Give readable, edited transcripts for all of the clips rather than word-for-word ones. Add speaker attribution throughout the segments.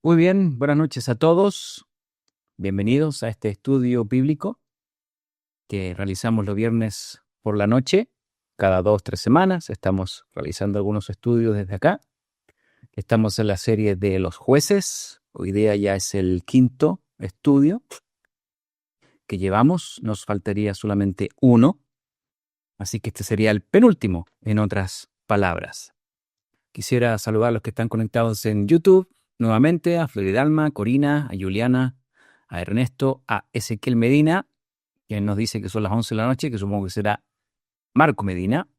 Speaker 1: Muy bien, buenas noches a todos. Bienvenidos a este estudio bíblico que realizamos los viernes por la noche. Cada 2 o 3 semanas estamos realizando algunos estudios desde acá. Estamos en la serie de los jueces. Hoy día ya es el 5º estudio que llevamos. Nos faltaría solamente uno. Así que este sería el penúltimo, en otras palabras. Quisiera saludar a los que están conectados en YouTube. Nuevamente a Floridalma, Corina, a Juliana, a Ernesto, a Ezequiel Medina, quien nos dice que son las 11 de la noche, que supongo que será Marco Medina.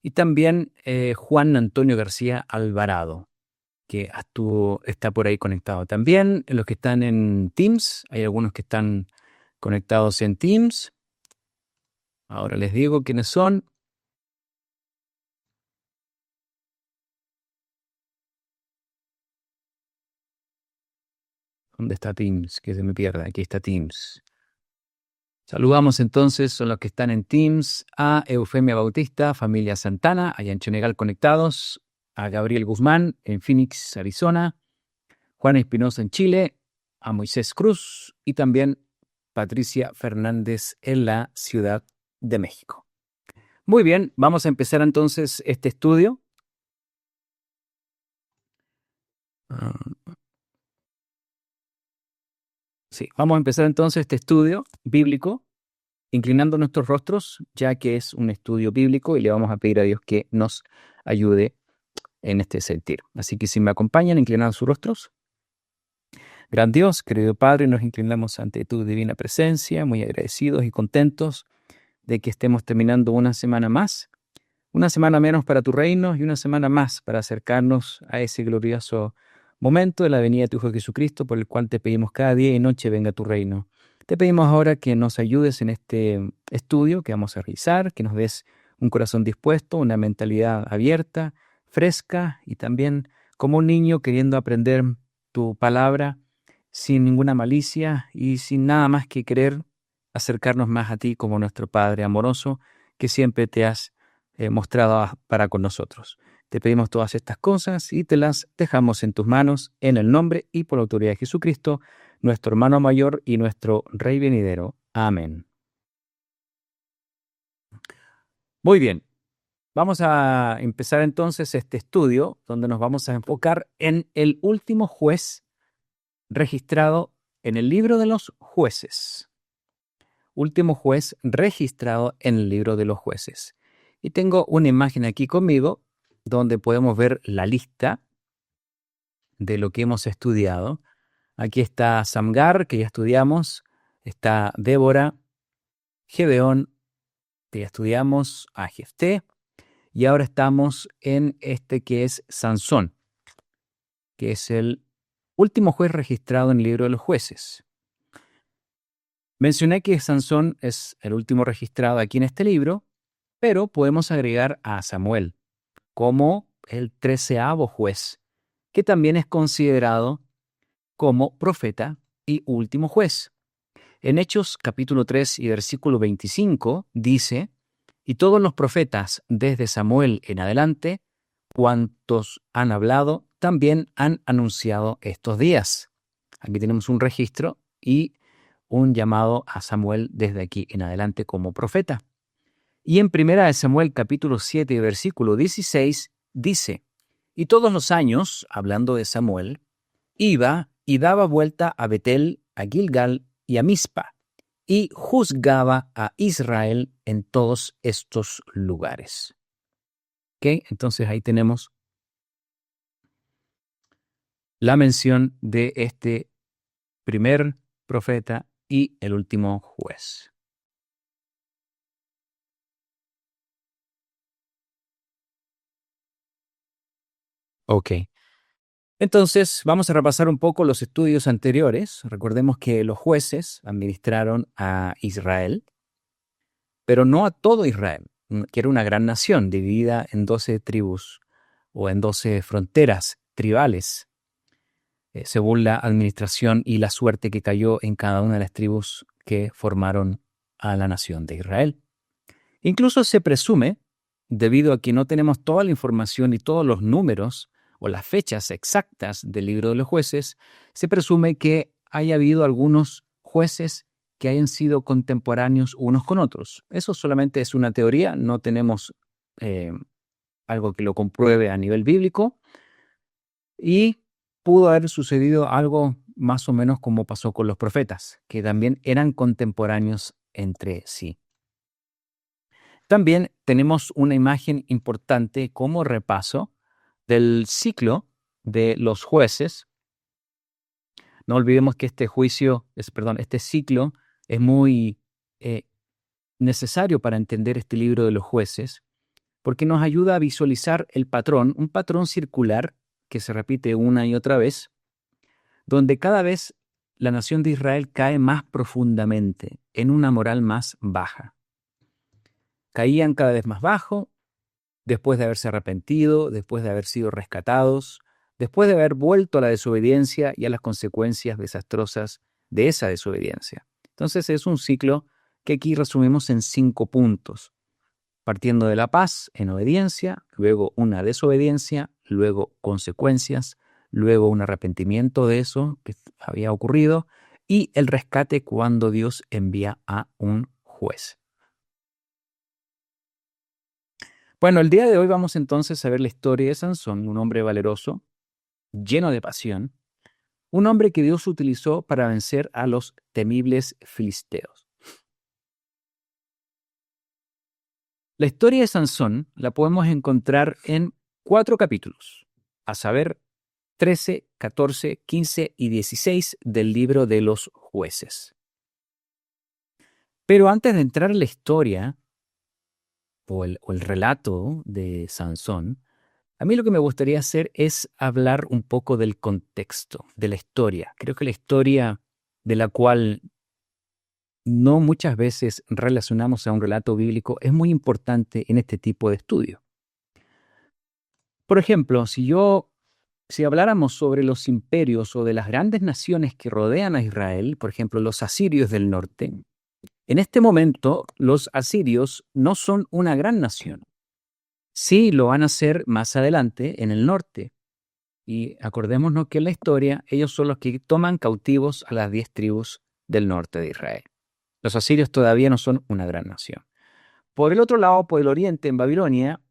Speaker 1: Y también Juan Antonio García Alvarado, que está por ahí conectado. También los que están en Teams, hay algunos que están conectados en Teams. Ahora les digo quiénes son. ¿Dónde está Teams? Que se me pierda. Aquí está Teams. Saludamos entonces a los que están en Teams, a Eufemia Bautista, familia Santana, allá en Chonegal conectados, a Gabriel Guzmán en Phoenix, Arizona, Juana Espinosa en Chile, a Moisés Cruz y también Patricia Fernández en la Ciudad de México. Muy bien, vamos a empezar entonces este estudio. Vamos a empezar entonces este estudio bíblico, inclinando nuestros rostros, ya que es un estudio bíblico y le vamos a pedir a Dios que nos ayude en este sentir. Así que si me acompañan, inclinando sus rostros. Gran Dios, querido Padre, nos inclinamos ante tu divina presencia, muy agradecidos y contentos de que estemos terminando una semana más, una semana menos para tu reino y una semana más para acercarnos a ese glorioso momento de la venida de tu Hijo Jesucristo, por el cual te pedimos cada día y noche venga tu reino. Te pedimos ahora que nos ayudes en este estudio que vamos a realizar, que nos des un corazón dispuesto, una mentalidad abierta, fresca y también como un niño queriendo aprender tu palabra sin ninguna malicia y sin nada más que querer acercarnos más a ti como nuestro Padre amoroso que siempre te has mostrado para con nosotros. Te pedimos todas estas cosas y te las dejamos en tus manos en el nombre y por la autoridad de Jesucristo, nuestro hermano mayor y nuestro Rey venidero. Amén. Muy bien. Vamos a empezar entonces este estudio donde nos vamos a enfocar en el último juez registrado en el libro de los jueces. Último juez registrado en el libro de los jueces. Y tengo una imagen aquí conmigo donde podemos ver la lista de lo que hemos estudiado. Aquí está Samgar, que ya estudiamos. Está Débora, Gedeón, que ya estudiamos, a Jefté. Y ahora estamos en este que es Sansón, que es el último juez registrado en el libro de los jueces. Mencioné que Sansón es el último registrado aquí en este libro, pero podemos agregar a Samuel como el 13º juez, que también es considerado como profeta y último juez. En Hechos capítulo 3 y versículo 25 dice: y todos los profetas desde Samuel en adelante, cuantos han hablado, también han anunciado estos días. Aquí tenemos un registro y un llamado a Samuel desde aquí en adelante como profeta. Y en 1 Samuel capítulo 7 versículo 16 dice: y todos los años, hablando de Samuel, iba y daba vuelta a Betel, a Gilgal y a Mizpa, y juzgaba a Israel en todos estos lugares. ¿Ok? Entonces ahí tenemos la mención de este primer profeta y el último juez. Ok. Entonces, vamos a repasar un poco los estudios anteriores. Recordemos que los jueces administraron a Israel, pero no a todo Israel, que era una gran nación dividida en 12 tribus o en 12 fronteras tribales, según la administración y la suerte que cayó en cada una de las tribus que formaron a la nación de Israel. Incluso se presume, debido a que no tenemos toda la información y todos los números o las fechas exactas del libro de los jueces, se presume que haya habido algunos jueces que hayan sido contemporáneos unos con otros. Eso solamente es una teoría, no tenemos algo que lo compruebe a nivel bíblico, y pudo haber sucedido algo más o menos como pasó con los profetas, que también eran contemporáneos entre sí. También tenemos una imagen importante como repaso del ciclo de los jueces. No olvidemos que este ciclo es muy necesario para entender este libro de los jueces, porque nos ayuda a visualizar el patrón, un patrón circular que se repite una y otra vez, donde cada vez la nación de Israel cae más profundamente en una moral más baja. Caían cada vez más bajo, después de haberse arrepentido, después de haber sido rescatados, después de haber vuelto a la desobediencia y a las consecuencias desastrosas de esa desobediencia. Entonces es un ciclo que aquí resumimos en 5 puntos, partiendo de la paz en obediencia, luego una desobediencia, luego consecuencias, luego un arrepentimiento de eso que había ocurrido y el rescate cuando Dios envía a un juez. Bueno, el día de hoy vamos entonces a ver la historia de Sansón, un hombre valeroso, lleno de pasión, un hombre que Dios utilizó para vencer a los temibles filisteos. La historia de Sansón la podemos encontrar en 4 capítulos, a saber, 13, 14, 15 y 16 del libro de los jueces. Pero antes de entrar en la historia o el relato de Sansón, a mí lo que me gustaría hacer es hablar un poco del contexto, de la historia. Creo que la historia de la cual no muchas veces relacionamos a un relato bíblico es muy importante en este tipo de estudio. Por ejemplo, si habláramos sobre los imperios o de las grandes naciones que rodean a Israel, por ejemplo, los asirios del norte, en este momento los asirios no son una gran nación. Sí lo van a ser más adelante en el norte. Y acordémonos que en la historia ellos son los que toman cautivos a las 10 tribus del norte de Israel. Los asirios todavía no son una gran nación. Por el otro lado, por el oriente, en Babilonia,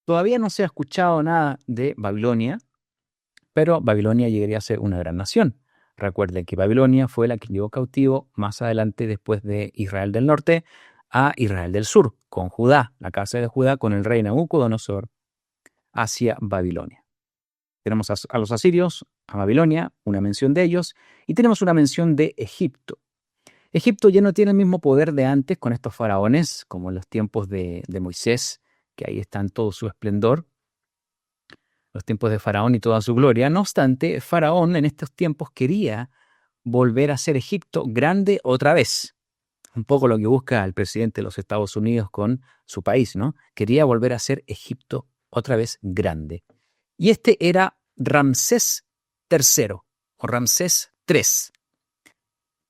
Speaker 1: todavía no se ha escuchado nada de Babilonia, pero Babilonia llegaría a ser una gran nación. Recuerden que Babilonia fue la que llevó cautivo más adelante, después de Israel del norte, a Israel del sur, con Judá, la casa de Judá, con el rey Nabucodonosor, hacia Babilonia. Tenemos a los asirios, a Babilonia, una mención de ellos, y tenemos una mención de Egipto. Egipto ya no tiene el mismo poder de antes con estos faraones, como en los tiempos de Moisés, que ahí está en todo su esplendor, los tiempos de Faraón y toda su gloria. No obstante, Faraón en estos tiempos quería volver a ser Egipto grande otra vez. Un poco lo que busca el presidente de los Estados Unidos con su país, ¿no? Quería volver a ser Egipto otra vez grande. Y este era Ramsés III o Ramsés III.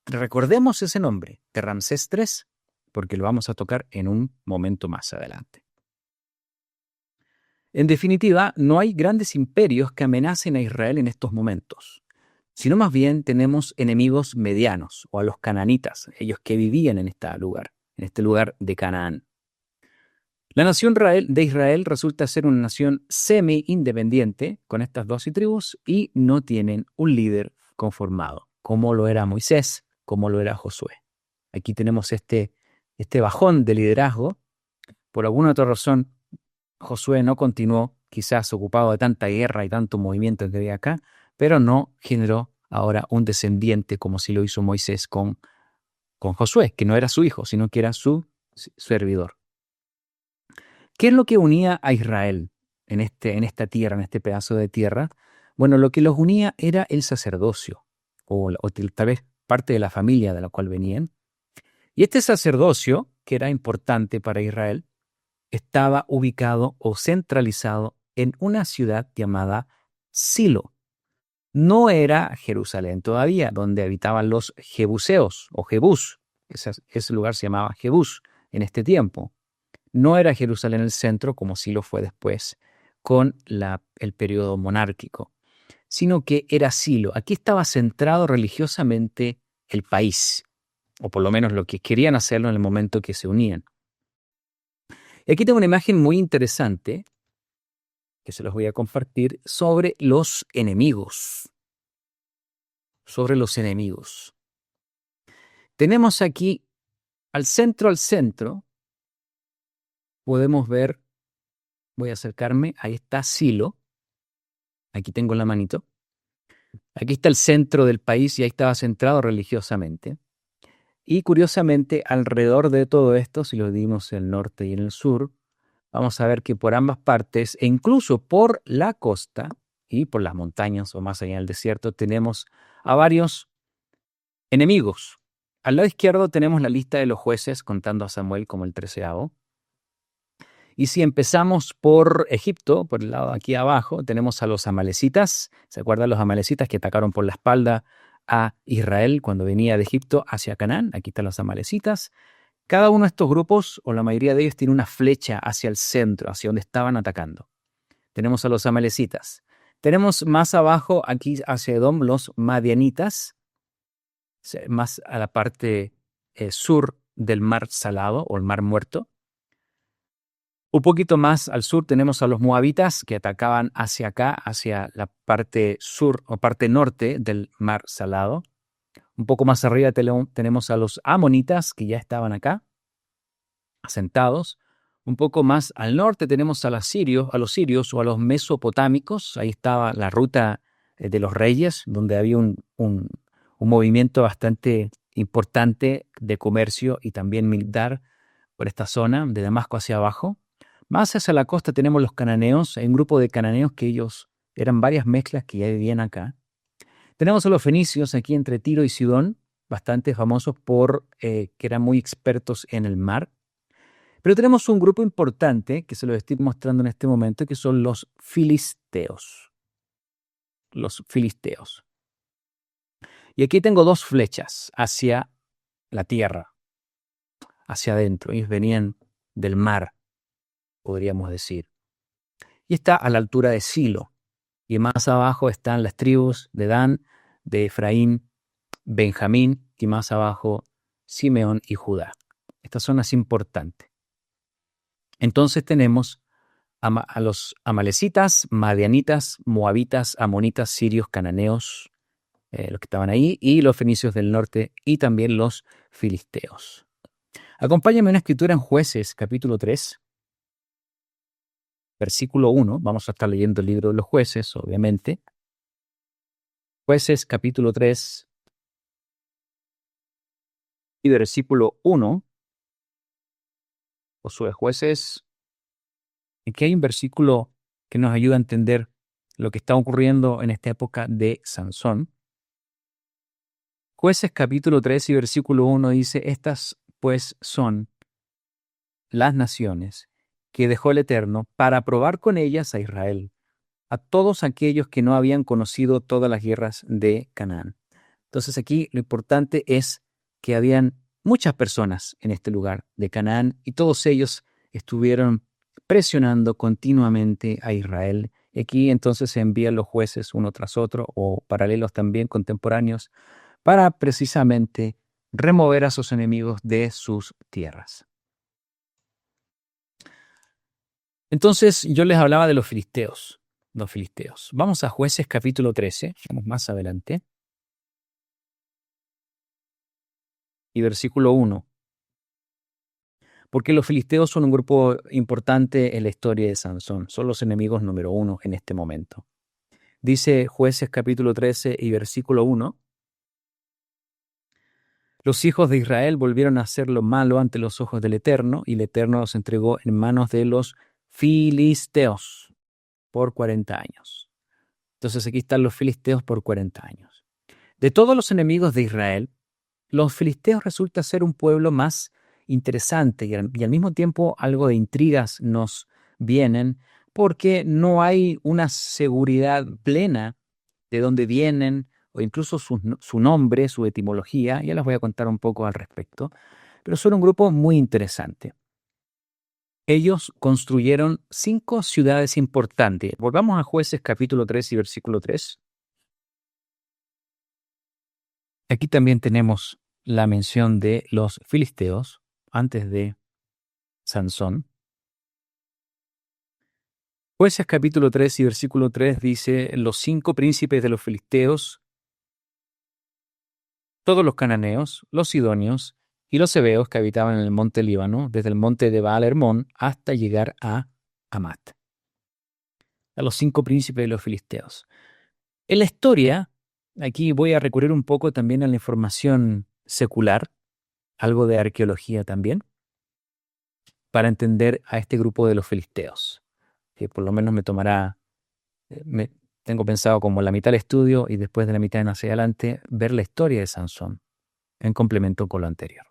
Speaker 1: Recordemos ese nombre de Ramsés III porque lo vamos a tocar en un momento más adelante. En definitiva, no hay grandes imperios que amenacen a Israel en estos momentos, sino más bien tenemos enemigos medianos, o a los cananitas, ellos que vivían en este lugar de Canaán. La nación de Israel resulta ser una nación semi-independiente con estas 12 tribus y no tienen un líder conformado, como lo era Moisés, como lo era Josué. Aquí tenemos este bajón de liderazgo. Por alguna otra razón, Josué no continuó, quizás ocupado de tanta guerra y tanto movimiento que había acá, pero no generó ahora un descendiente como si lo hizo Moisés con Josué, que no era su hijo, sino que era su servidor. ¿Qué es lo que unía a Israel en esta tierra, en este pedazo de tierra? Bueno, lo que los unía era el sacerdocio, o tal vez parte de la familia de la cual venían. Y este sacerdocio, que era importante para Israel, estaba ubicado o centralizado en una ciudad llamada Silo. No era Jerusalén todavía, donde habitaban los jebuseos o Jebús. Ese lugar se llamaba Jebús en este tiempo. No era Jerusalén el centro, como Silo fue después, con el periodo monárquico, sino que era Silo. Aquí estaba centrado religiosamente el país, o por lo menos lo que querían hacerlo en el momento que se unían. Y aquí tengo una imagen muy interesante que se los voy a compartir sobre los enemigos. Sobre los enemigos. Tenemos aquí al centro, podemos ver, voy a acercarme, ahí está Silo, aquí tengo la manito. Aquí está el centro del país y ahí estaba centrado religiosamente. Y curiosamente, alrededor de todo esto, si lo dividimos en el norte y en el sur, vamos a ver que por ambas partes, e incluso por la costa y por las montañas o más allá del desierto, tenemos a varios enemigos. Al lado izquierdo tenemos la lista de los jueces, contando a Samuel como el 13º. Y si empezamos por Egipto, por el lado aquí abajo, tenemos a los amalecitas. ¿Se acuerdan los amalecitas que atacaron por la espalda a Israel cuando venía de Egipto hacia Canaán? Aquí están los amalecitas. Cada uno de estos grupos, o la mayoría de ellos, tiene una flecha hacia el centro, hacia donde estaban atacando. Tenemos a los amalecitas. Tenemos más abajo, aquí hacia Edom, los madianitas, más a la parte sur del Mar Salado o el Mar Muerto. Un poquito más al sur tenemos a los moabitas que atacaban hacia acá, hacia la parte sur o parte norte del Mar Salado. Un poco más arriba tenemos a los amonitas que ya estaban acá, asentados. Un poco más al norte tenemos a los sirios o a los mesopotámicos. Ahí estaba la ruta de los reyes, donde había un movimiento bastante importante de comercio y también militar por esta zona, de Damasco hacia abajo. Más hacia la costa tenemos los cananeos, hay un grupo de cananeos que ellos eran varias mezclas que ya vivían acá. Tenemos a los fenicios aquí entre Tiro y Sidón, bastante famosos por que eran muy expertos en el mar. Pero tenemos un grupo importante, que se lo estoy mostrando en este momento, que son los filisteos. Los filisteos. Y aquí tengo dos flechas hacia la tierra, hacia adentro. Ellos venían del mar, podríamos decir. Y está a la altura de Silo. Y más abajo están las tribus de Dan, de Efraín, Benjamín, y más abajo Simeón y Judá. Esta zona es importante. Entonces tenemos a los amalecitas, madianitas, moabitas, amonitas, sirios, cananeos, los que estaban ahí, y los fenicios del norte, y también los filisteos. Acompáñame a una escritura en Jueces, capítulo 3, versículo 1. Vamos a estar leyendo el libro de los jueces, obviamente. Jueces, capítulo 3, y versículo 1. Josué, Jueces. Aquí hay un versículo que nos ayuda a entender lo que está ocurriendo en esta época de Sansón. Jueces capítulo 3 y versículo 1 dice: estas pues son las naciones que dejó el Eterno para probar con ellas a Israel, a todos aquellos que no habían conocido todas las guerras de Canaán. Entonces aquí lo importante es que habían muchas personas en este lugar de Canaán y todos ellos estuvieron presionando continuamente a Israel. Y aquí entonces se envían los jueces uno tras otro o paralelos también contemporáneos para precisamente remover a sus enemigos de sus tierras. Entonces yo les hablaba de los filisteos. Vamos a Jueces capítulo 13, vamos más adelante. Y versículo 1. Porque los filisteos son un grupo importante en la historia de Sansón. Son los enemigos número 1 en este momento. Dice Jueces capítulo 13 y versículo 1. Los hijos de Israel volvieron a hacer lo malo ante los ojos del Eterno, y el Eterno los entregó en manos de los filisteos por 40 años. Entonces aquí están los filisteos por 40 años. De todos los enemigos de Israel, los filisteos resulta ser un pueblo más interesante y al mismo tiempo algo de intrigas nos vienen porque no hay una seguridad plena de dónde vienen o incluso su nombre, su etimología. Ya les voy a contar un poco al respecto, pero son un grupo muy interesante. ellos construyeron 5 ciudades importantes. Volvamos a Jueces capítulo 3 y versículo 3. Aquí también tenemos la mención de los filisteos antes de Sansón. Jueces capítulo 3 y versículo 3 dice: los 5 príncipes de los filisteos, todos los cananeos, los sidonios y los heveos que habitaban en el monte Líbano, desde el monte de Baal Hermón hasta llegar a Amat. A los 5 príncipes de los filisteos. En la historia, aquí voy a recurrir un poco también a la información secular, algo de arqueología también, para entender a este grupo de los filisteos, que por lo menos me tomará, tengo pensado como la mitad del estudio y después de la mitad en hacia adelante, ver la historia de Sansón, en complemento con lo anterior.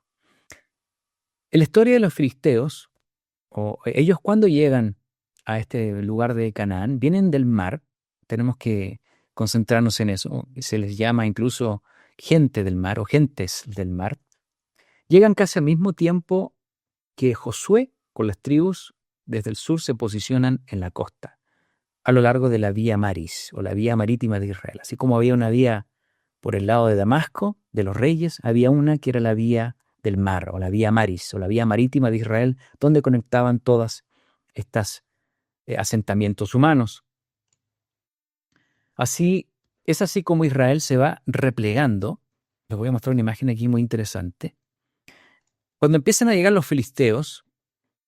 Speaker 1: En la historia de los filisteos, ellos cuando llegan a este lugar de Canaán, vienen del mar. Tenemos que concentrarnos en eso. Se les llama incluso gente del mar o gentes del mar. Llegan casi al mismo tiempo que Josué con las tribus desde el sur se posicionan en la costa, a lo largo de la vía Maris o la vía marítima de Israel. Así como había una vía por el lado de Damasco, de los reyes, había una que era la vía del mar o la vía Maris o la vía marítima de Israel, donde conectaban todas estas asentamientos humanos. Es así como Israel se va replegando. Les voy a mostrar una imagen aquí muy interesante. Cuando empiezan a llegar los filisteos,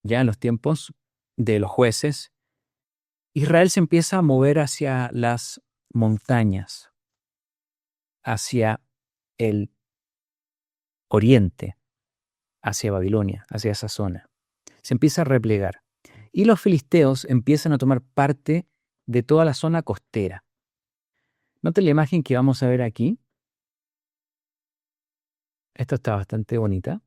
Speaker 1: ya en los tiempos de los jueces, Israel se empieza a mover hacia las montañas, hacia el oriente, hacia Babilonia, hacia esa zona. Se empieza a replegar. Y los filisteos empiezan a tomar parte de toda la zona costera. Noten la imagen que vamos a ver aquí. Esta está bastante bonita.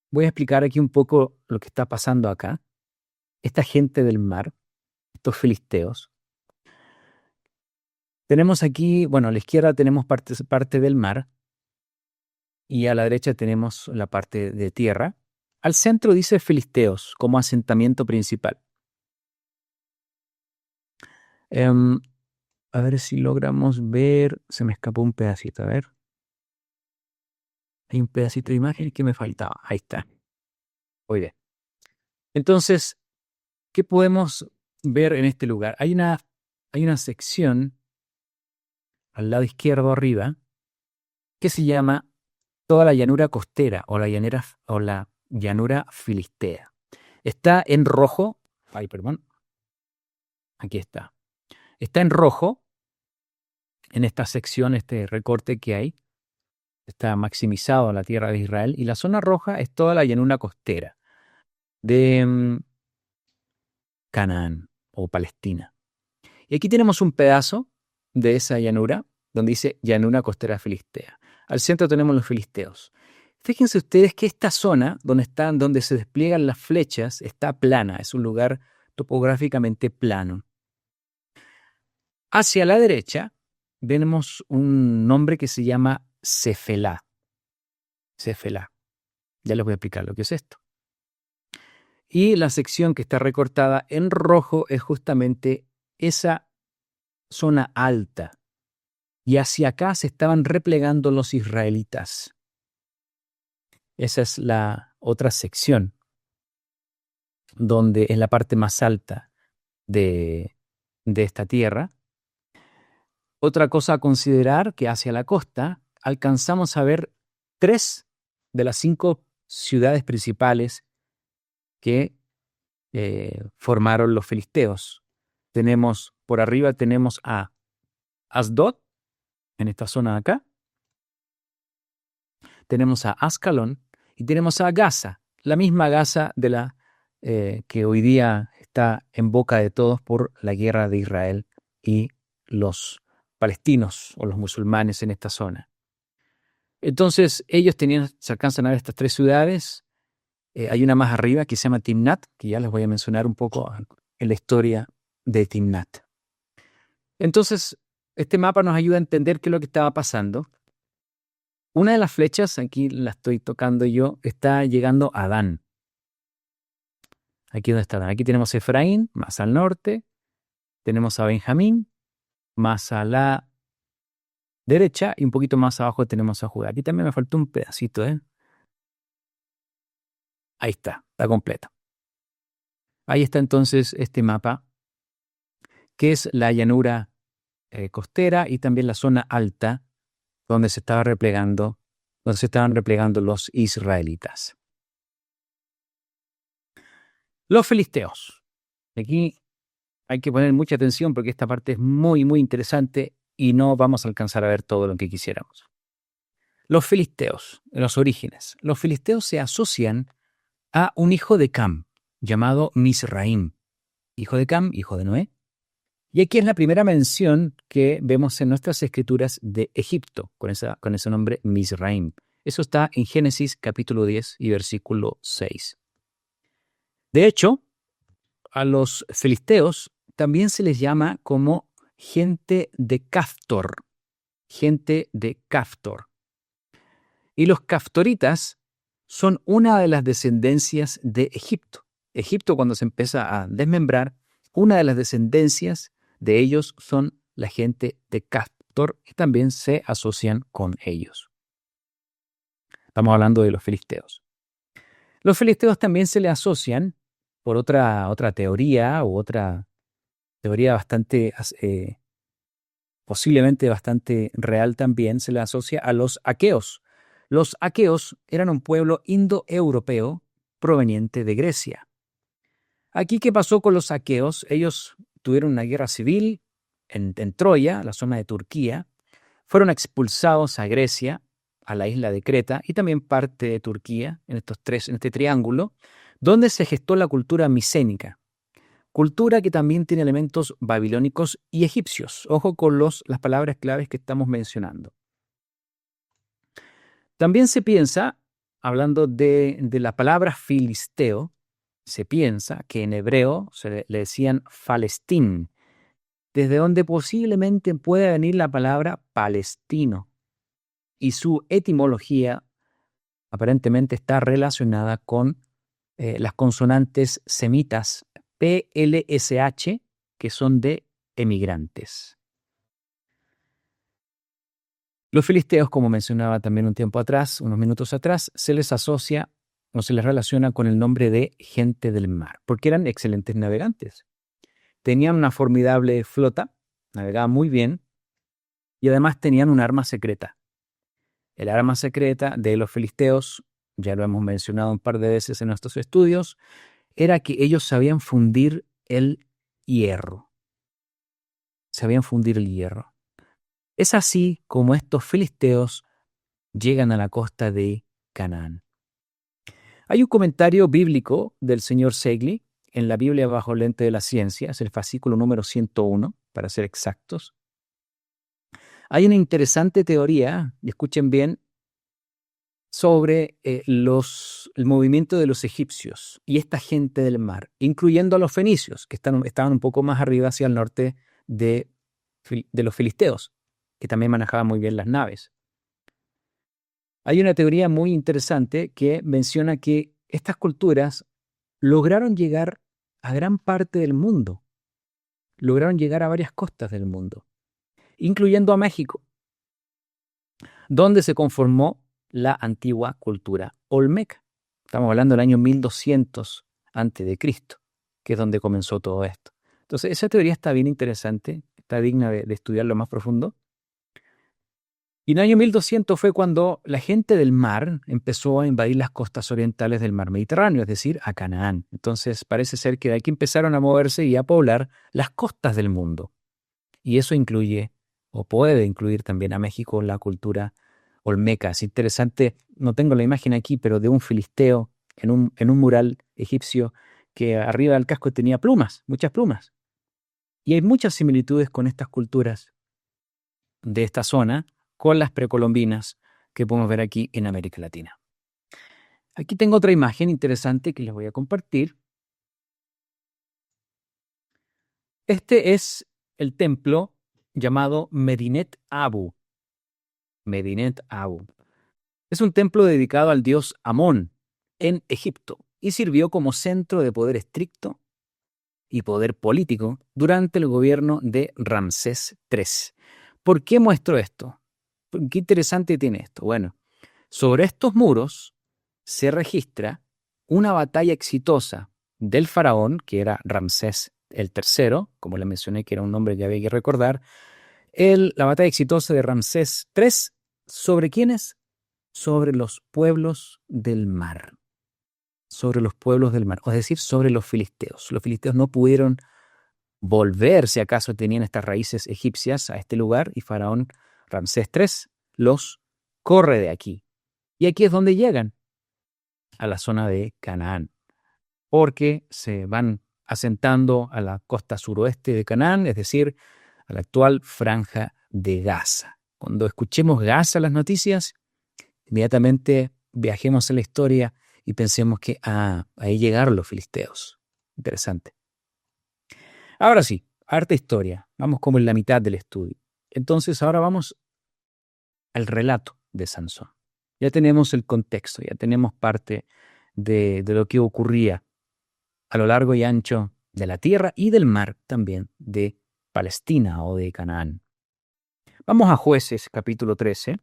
Speaker 1: Voy a explicar aquí un poco lo que está pasando acá. Esta gente del mar, estos filisteos. Tenemos aquí, bueno, a la izquierda tenemos parte del mar y a la derecha tenemos la parte de tierra. Al centro dice filisteos como asentamiento principal. A ver si logramos ver. Se me escapó un pedacito, a ver. Hay un pedacito de imagen que me faltaba. Ahí está. Muy bien. Entonces, ¿qué podemos ver en este lugar? Hay una sección al lado izquierdo arriba que se llama toda la llanura costera o la llanura filistea. Está en rojo. Ay, perdón. Aquí está. Está en rojo en esta sección, este recorte que hay. Está maximizado la tierra de Israel. Y la zona roja es toda la llanura costera de Canaán o Palestina. Y aquí tenemos un pedazo de esa llanura donde dice llanura costera filistea. Al centro tenemos los filisteos. Fíjense ustedes que esta zona donde se despliegan las flechas está plana, es un lugar topográficamente plano. Hacia la derecha tenemos un nombre que se llama Cefelá. Cefelá. Ya les voy a explicar lo que es esto. Y la sección que está recortada en rojo es justamente esa zona alta. Y hacia acá se estaban replegando los israelitas. Esa es la otra sección, donde es la parte más alta de esta tierra. Otra cosa a considerar, que hacia la costa alcanzamos a ver 3 de las 5 ciudades principales que formaron los filisteos. Por arriba tenemos a Asdod, en esta zona de acá. Tenemos a Ascalón y tenemos a Gaza, la misma Gaza que hoy día está en boca de todos por la guerra de Israel y los palestinos o los musulmanes en esta zona. Entonces ellos se alcanzan a ver estas 3 ciudades. Hay una más arriba que se llama Timnat, que ya les voy a mencionar un poco en la historia de Timnat. Entonces, este mapa nos ayuda a entender qué es lo que estaba pasando. Una de las flechas, aquí la estoy tocando yo, está llegando a Dan. Aquí donde está Dan. Aquí tenemos Efraín, más al norte. Tenemos a Benjamín, más a la derecha. Y un poquito más abajo tenemos a Judá. Aquí también me faltó un pedacito, ¿eh? Ahí está completo. Ahí está entonces este mapa, que es la llanura costera y también la zona alta donde se estaban replegando los israelitas. Los filisteos. Aquí hay que poner mucha atención porque esta parte es muy, muy interesante y no vamos a alcanzar a ver todo lo que quisiéramos. Los filisteos, en los orígenes. Los filisteos se asocian a un hijo de Cam, llamado Misraim. Hijo de Cam, hijo de Noé. Y aquí es la primera mención que vemos en nuestras escrituras de Egipto, con ese nombre Misraim. Eso está en Génesis capítulo 10 y versículo 6. De hecho, a los filisteos también se les llama como gente de Caftor. Gente de Caftor. Y los caftoritas son una de las descendencias de Egipto. Egipto, cuando se empieza a desmembrar, una de las descendencias de ellos son la gente de Caftor y también se asocian con ellos. Estamos hablando de los filisteos. Los filisteos también se le asocian, por otra teoría u otra teoría bastante, posiblemente bastante real también, se le asocia a los aqueos. Los aqueos eran un pueblo indoeuropeo proveniente de Grecia. Aquí, ¿qué pasó con los aqueos? Ellos tuvieron una guerra civil en Troya, la zona de Turquía. Fueron expulsados a Grecia, a la isla de Creta y también parte de Turquía, en este triángulo, donde se gestó la cultura micénica. Cultura que también tiene elementos babilónicos y egipcios. Ojo con las palabras claves que estamos mencionando. También se piensa, hablando de la palabra filisteo, se piensa que en hebreo le decían Falestín, desde donde posiblemente pueda venir la palabra palestino. Y su etimología aparentemente está relacionada con las consonantes semitas PLSH, que son de emigrantes. Los filisteos, como mencionaba también un tiempo atrás, unos minutos atrás, se les asocia o se les relaciona con el nombre de gente del mar, porque eran excelentes navegantes. Tenían una formidable flota, navegaban muy bien y además tenían un arma secreta. El arma secreta de los filisteos, ya lo hemos mencionado un par de veces en nuestros estudios, era que ellos sabían fundir el hierro. Sabían fundir el hierro. Es así como estos filisteos llegan a la costa de Canaán. Hay un comentario bíblico del señor Segli en la Biblia bajo el lente de la ciencia, es el fascículo número 101, para ser exactos. Hay una interesante teoría, y escuchen bien, sobre el movimiento de los egipcios y esta gente del mar, incluyendo a los fenicios, que estaban un poco más arriba hacia el norte de los filisteos, que también manejaban muy bien las naves. Hay una teoría muy interesante que menciona que estas culturas lograron llegar a gran parte del mundo, lograron llegar a varias costas del mundo, incluyendo a México, donde se conformó la antigua cultura olmeca. Estamos hablando del año 1200 a.C., que es donde comenzó todo esto. Entonces, esa teoría está bien interesante, está digna de estudiarlo más profundo. Y en el año 1200 fue cuando la gente del mar empezó a invadir las costas orientales del mar Mediterráneo, es decir, a Canaán. Entonces, parece ser que de aquí empezaron a moverse y a poblar las costas del mundo. Y eso incluye, o puede incluir también a México, la cultura olmeca. Es interesante, no tengo la imagen aquí, pero de un filisteo en un mural egipcio que arriba del casco tenía plumas, muchas plumas. Y hay muchas similitudes con estas culturas de esta zona, con las precolombinas que podemos ver aquí en América Latina. Aquí tengo otra imagen interesante que les voy a compartir. Este es el templo llamado Medinet Abu. Medinet Abu. Es un templo dedicado al dios Amón en Egipto y sirvió como centro de poder estricto y poder político durante el gobierno de Ramsés III. ¿Por qué muestro esto? ¿Qué interesante tiene esto? Bueno, sobre estos muros se registra una batalla exitosa del faraón, que era Ramsés el III, como le mencioné que era un nombre que había que recordar, la batalla exitosa de Ramsés III, ¿sobre quiénes? Sobre los pueblos del mar. Sobre los pueblos del mar, es decir, sobre los filisteos. Los filisteos no pudieron volver, si acaso tenían estas raíces egipcias, a este lugar, y Faraón Ramsés III los corre de aquí. Y aquí es donde llegan, a la zona de Canaán, porque se van asentando a la costa suroeste de Canaán, es decir, a la actual franja de Gaza. Cuando escuchemos Gaza en las noticias, inmediatamente viajemos a la historia y pensemos que ahí llegaron los filisteos. Interesante. Ahora sí, harta historia. Vamos como en la mitad del estudio. Entonces ahora vamos al relato de Sansón. Ya tenemos el contexto, ya tenemos parte de lo que ocurría a lo largo y ancho de la tierra y del mar también de Palestina o de Canaán. Vamos a Jueces capítulo 13.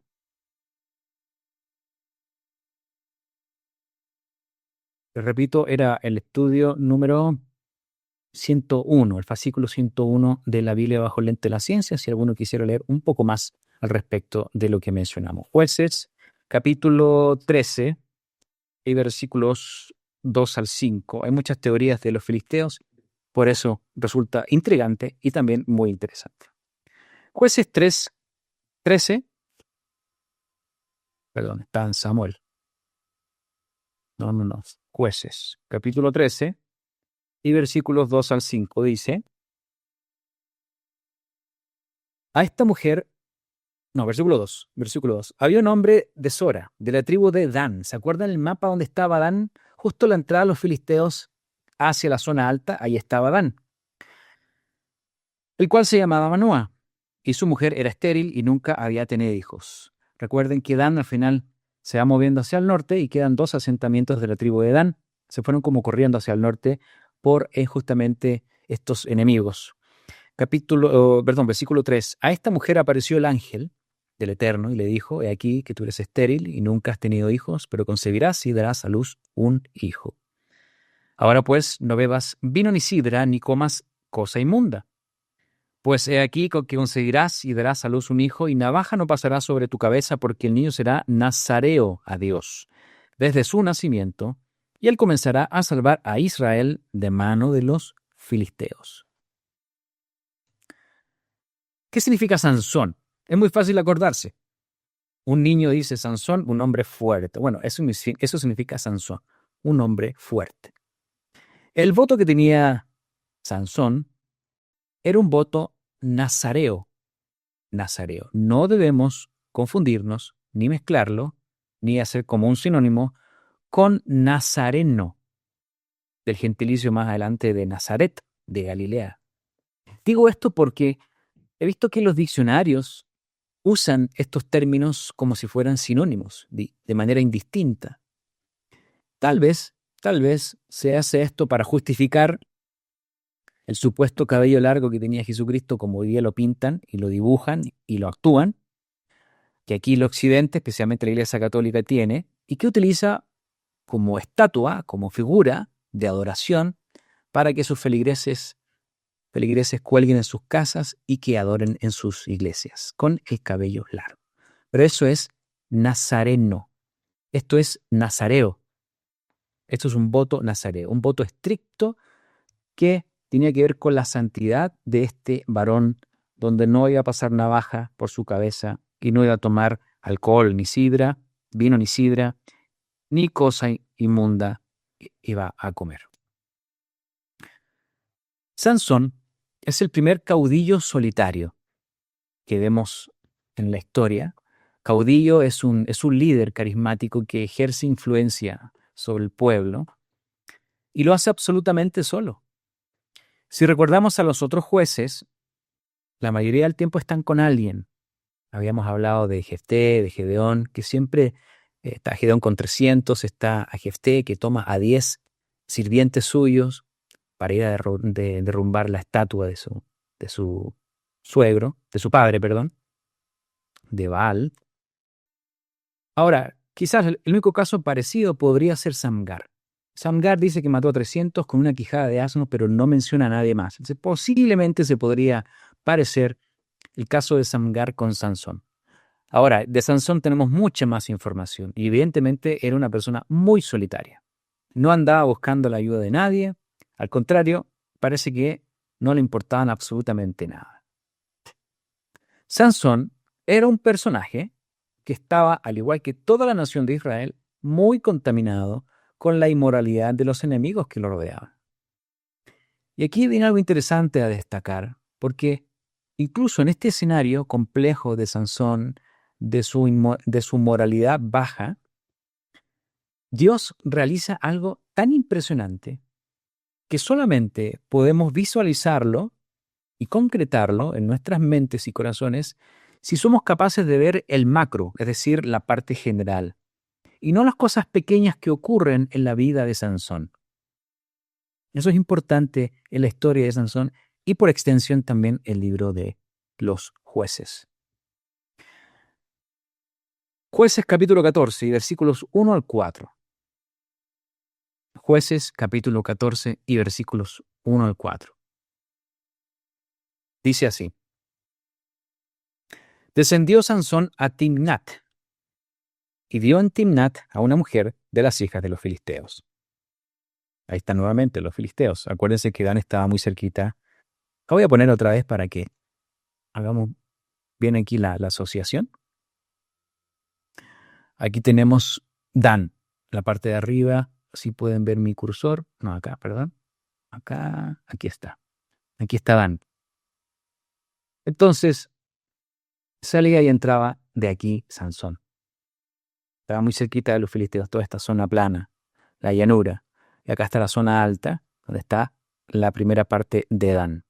Speaker 1: Les repito, era el estudio número 101, el fascículo 101 de la Biblia bajo el lente de la ciencia, si alguno quisiera leer un poco más al respecto de lo que mencionamos. Jueces, capítulo 13 y versículos 2 al 5. Hay muchas teorías de los filisteos, por eso resulta intrigante y también muy interesante. Jueces 13, perdón, está en Samuel. No. Jueces, capítulo 13 y versículos 2 al 5 dice: A esta mujer, versículo 2. Había un hombre de Sora, de la tribu de Dan. ¿Se acuerdan el mapa donde estaba Dan? Justo a la entrada de los filisteos hacia la zona alta, ahí estaba Dan, el cual se llamaba Manoah, y su mujer era estéril y nunca había tenido hijos. Recuerden que Dan al final se va moviendo hacia el norte y quedan dos asentamientos de la tribu de Dan. Se fueron como corriendo hacia el norte por justamente estos enemigos. Versículo 3. A esta mujer apareció el ángel del Eterno y le dijo: He aquí que tú eres estéril y nunca has tenido hijos, pero concebirás y darás a luz un hijo. Ahora pues, no bebas vino ni sidra, ni comas cosa inmunda. Pues he aquí que concebirás y darás a luz un hijo, y navaja no pasará sobre tu cabeza, porque el niño será nazareo a Dios desde su nacimiento, y él comenzará a salvar a Israel de mano de los filisteos. ¿Qué significa Sansón? Es muy fácil acordarse. Un niño dice Sansón, un hombre fuerte. Bueno, eso significa Sansón, un hombre fuerte. El voto que tenía Sansón era un voto nazareo. Nazareo. No debemos confundirnos, ni mezclarlo, ni hacer como un sinónimo con nazareno, del gentilicio más adelante de Nazaret, de Galilea. Digo esto porque he visto que los diccionarios usan estos términos como si fueran sinónimos, de manera indistinta. Tal vez se hace esto para justificar el supuesto cabello largo que tenía Jesucristo, como hoy día lo pintan y lo dibujan y lo actúan, que aquí el Occidente, especialmente la Iglesia Católica, tiene, y que utiliza como estatua, como figura de adoración, para que sus feligreses cuelguen en sus casas y que adoren en sus iglesias, con el cabello largo. Pero eso es nazareno. Esto es nazareo. Esto es un voto nazareo, un voto estricto que tenía que ver con la santidad de este varón, donde no iba a pasar navaja por su cabeza y no iba a tomar alcohol ni sidra, vino ni sidra, ni cosa inmunda iba a comer. Sansón es el primer caudillo solitario que vemos en la historia. Caudillo es un líder carismático que ejerce influencia sobre el pueblo y lo hace absolutamente solo. Si recordamos a los otros jueces, la mayoría del tiempo están con alguien. Habíamos hablado de Jefté, de Gedeón, que siempre Está Gedeón con 300, está a Jefté que toma a 10 sirvientes suyos para ir a derrumbar la estatua de su suegro, de su padre, perdón, de Baal. Ahora, quizás el único caso parecido podría ser Samgar. Samgar dice que mató a 300 con una quijada de asno, pero no menciona a nadie más. Entonces, posiblemente se podría parecer el caso de Samgar con Sansón. Ahora, de Sansón tenemos mucha más información y evidentemente era una persona muy solitaria. No andaba buscando la ayuda de nadie, al contrario, parece que no le importaban absolutamente nada. Sansón era un personaje que estaba, al igual que toda la nación de Israel, muy contaminado con la inmoralidad de los enemigos que lo rodeaban. Y aquí viene algo interesante a destacar, porque incluso en este escenario complejo de Sansón, de su moralidad baja, Dios realiza algo tan impresionante que solamente podemos visualizarlo y concretarlo en nuestras mentes y corazones si somos capaces de ver el macro, es decir, la parte general, y no las cosas pequeñas que ocurren en la vida de Sansón. Eso es importante en la historia de Sansón y por extensión también el libro de los jueces. Jueces capítulo 14 y versículos 1 al 4. Jueces capítulo 14 y versículos 1 al 4. Dice así: Descendió Sansón a Timnat y vio en Timnat a una mujer de las hijas de los filisteos. Ahí están nuevamente los filisteos. Acuérdense que Dan estaba muy cerquita. La voy a poner otra vez para que hagamos bien aquí la asociación. Aquí tenemos Dan, la parte de arriba. Si pueden ver mi cursor. No, acá, perdón. Acá, aquí está. Aquí está Dan. Entonces, salía y entraba de aquí Sansón. Estaba muy cerquita de los filisteos, toda esta zona plana, la llanura. Y acá está la zona alta, donde está la primera parte de Dan.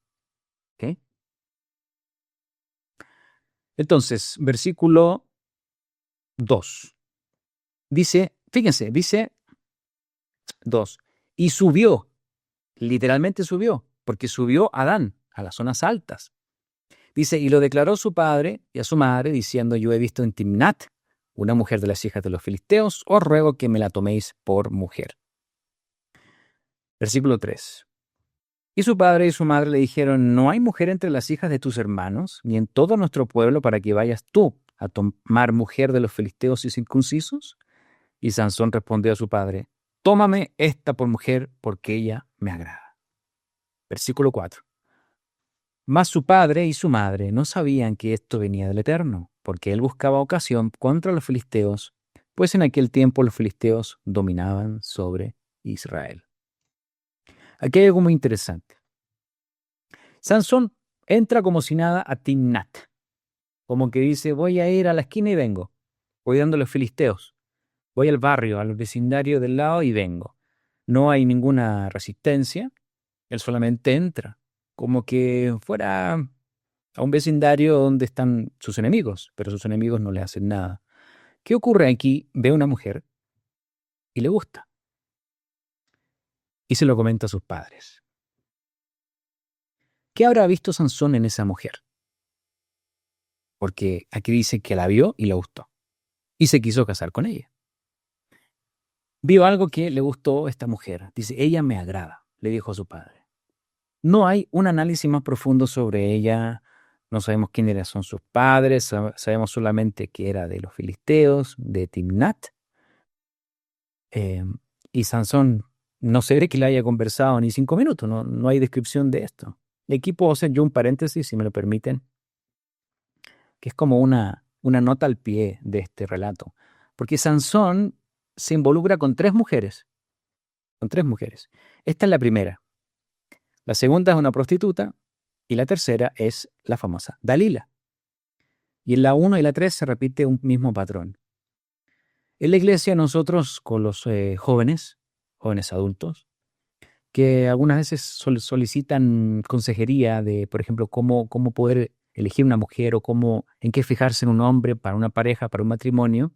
Speaker 1: ¿Okay? Entonces, versículo 2. Dice, fíjense, dice 2. Y subió, literalmente subió, porque subió a Dan, a las zonas altas. Dice, y lo declaró a su padre y a su madre, diciendo, yo he visto en Timnat una mujer de las hijas de los filisteos, os ruego que me la toméis por mujer. Versículo 3. Y su padre y su madre le dijeron, no hay mujer entre las hijas de tus hermanos, ni en todo nuestro pueblo, para que vayas tú a tomar mujer de los filisteos y circuncisos. Y Sansón respondió a su padre, tómame esta por mujer, porque ella me agrada. Versículo 4. Mas su padre y su madre no sabían que esto venía del Eterno, porque él buscaba ocasión contra los filisteos, pues en aquel tiempo los filisteos dominaban sobre Israel. Aquí hay algo muy interesante. Sansón entra como si nada a Timnat, como que dice, voy a ir a la esquina y vengo, voy dando a los filisteos, voy al barrio, al vecindario del lado y vengo. No hay ninguna resistencia, él solamente entra, como que fuera a un vecindario donde están sus enemigos, pero sus enemigos no le hacen nada. ¿Qué ocurre aquí? Ve a una mujer y le gusta, y se lo comenta a sus padres. ¿Qué habrá visto Sansón en esa mujer? Porque aquí dice que la vio y le gustó, y se quiso casar con ella. Vio algo que le gustó a esta mujer. Dice, ella me agrada, le dijo a su padre. No hay un análisis más profundo sobre ella. No sabemos quiénes son sus padres. Sabemos solamente que era de los filisteos, de Timnat. Y Sansón no se ve que le haya conversado ni 5 minutos. No hay descripción de esto. Y aquí puedo hacer yo un paréntesis, si me lo permiten, que es como una nota al pie de este relato. Porque Sansón se involucra con 3 mujeres. Con 3 mujeres. Esta es la primera. La segunda es una prostituta y la tercera es la famosa Dalila. Y en la 1 y la 3 se repite un mismo patrón. En la iglesia nosotros con los jóvenes adultos, que algunas veces solicitan consejería de, por ejemplo, cómo poder elegir una mujer o en qué fijarse en un hombre para una pareja, para un matrimonio,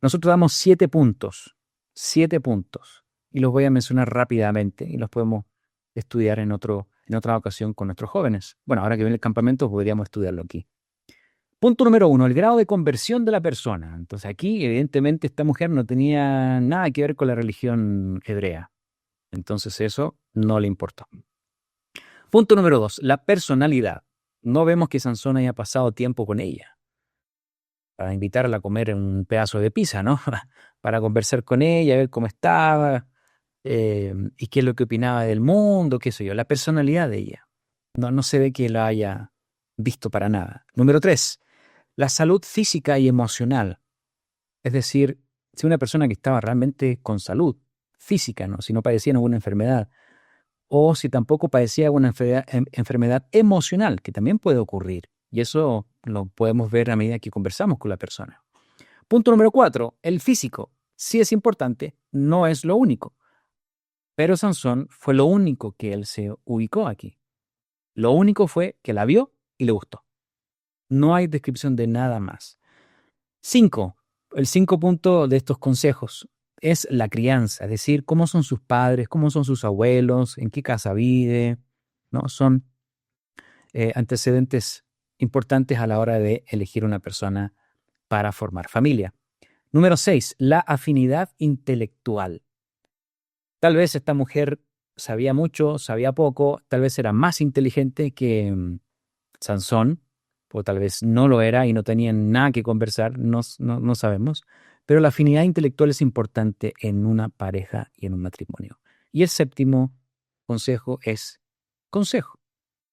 Speaker 1: Nosotros damos 7 puntos, 7 puntos, y los voy a mencionar rápidamente y los podemos estudiar en otra ocasión con nuestros jóvenes. Bueno, ahora que viene el campamento podríamos estudiarlo aquí. Punto número 1, el grado de conversión de la persona. Entonces aquí, evidentemente, esta mujer no tenía nada que ver con la religión hebrea. Entonces eso no le importó. Punto número 2, la personalidad. No vemos que Sansón haya pasado tiempo con ella para invitarla a comer un pedazo de pizza, ¿no? Para conversar con ella, ver cómo estaba y qué es lo que opinaba del mundo, qué sé yo, la personalidad de ella. No se ve que la haya visto para nada. Número 3, la salud física y emocional. Es decir, si una persona que estaba realmente con salud física, ¿no? Si no padecía alguna enfermedad, o si tampoco padecía alguna enfermedad emocional, que también puede ocurrir. Y eso lo podemos ver a medida que conversamos con la persona. Punto número 4, el físico. Sí es importante, no es lo único. Pero Sansón fue lo único que él se ubicó aquí. Lo único fue que la vio y le gustó. No hay descripción de nada más. 5. El 5 punto de estos consejos es la crianza, es decir, cómo son sus padres, cómo son sus abuelos, en qué casa vive, ¿no? Son antecedentes importantes a la hora de elegir una persona para formar familia. Número 6, la afinidad intelectual. Tal vez esta mujer sabía mucho, sabía poco, tal vez era más inteligente que Sansón, o tal vez no lo era y no tenían nada que conversar, no sabemos. Pero la afinidad intelectual es importante en una pareja y en un matrimonio. Y el 7º consejo es consejo.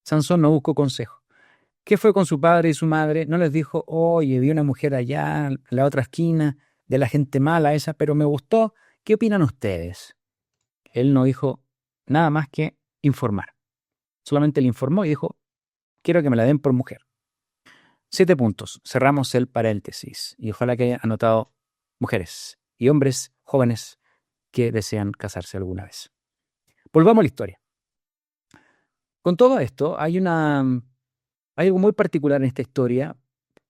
Speaker 1: Sansón no buscó consejo. ¿Qué fue con su padre y su madre? No les dijo, oye, vi una mujer allá, en la otra esquina, de la gente mala esa, pero me gustó. ¿Qué opinan ustedes? Él no dijo nada más que informar. Solamente le informó y dijo, quiero que me la den por mujer. 7 puntos. Cerramos el paréntesis. Y ojalá que haya anotado mujeres y hombres jóvenes que desean casarse alguna vez. Volvamos a la historia. Con todo esto, hay algo muy particular en esta historia,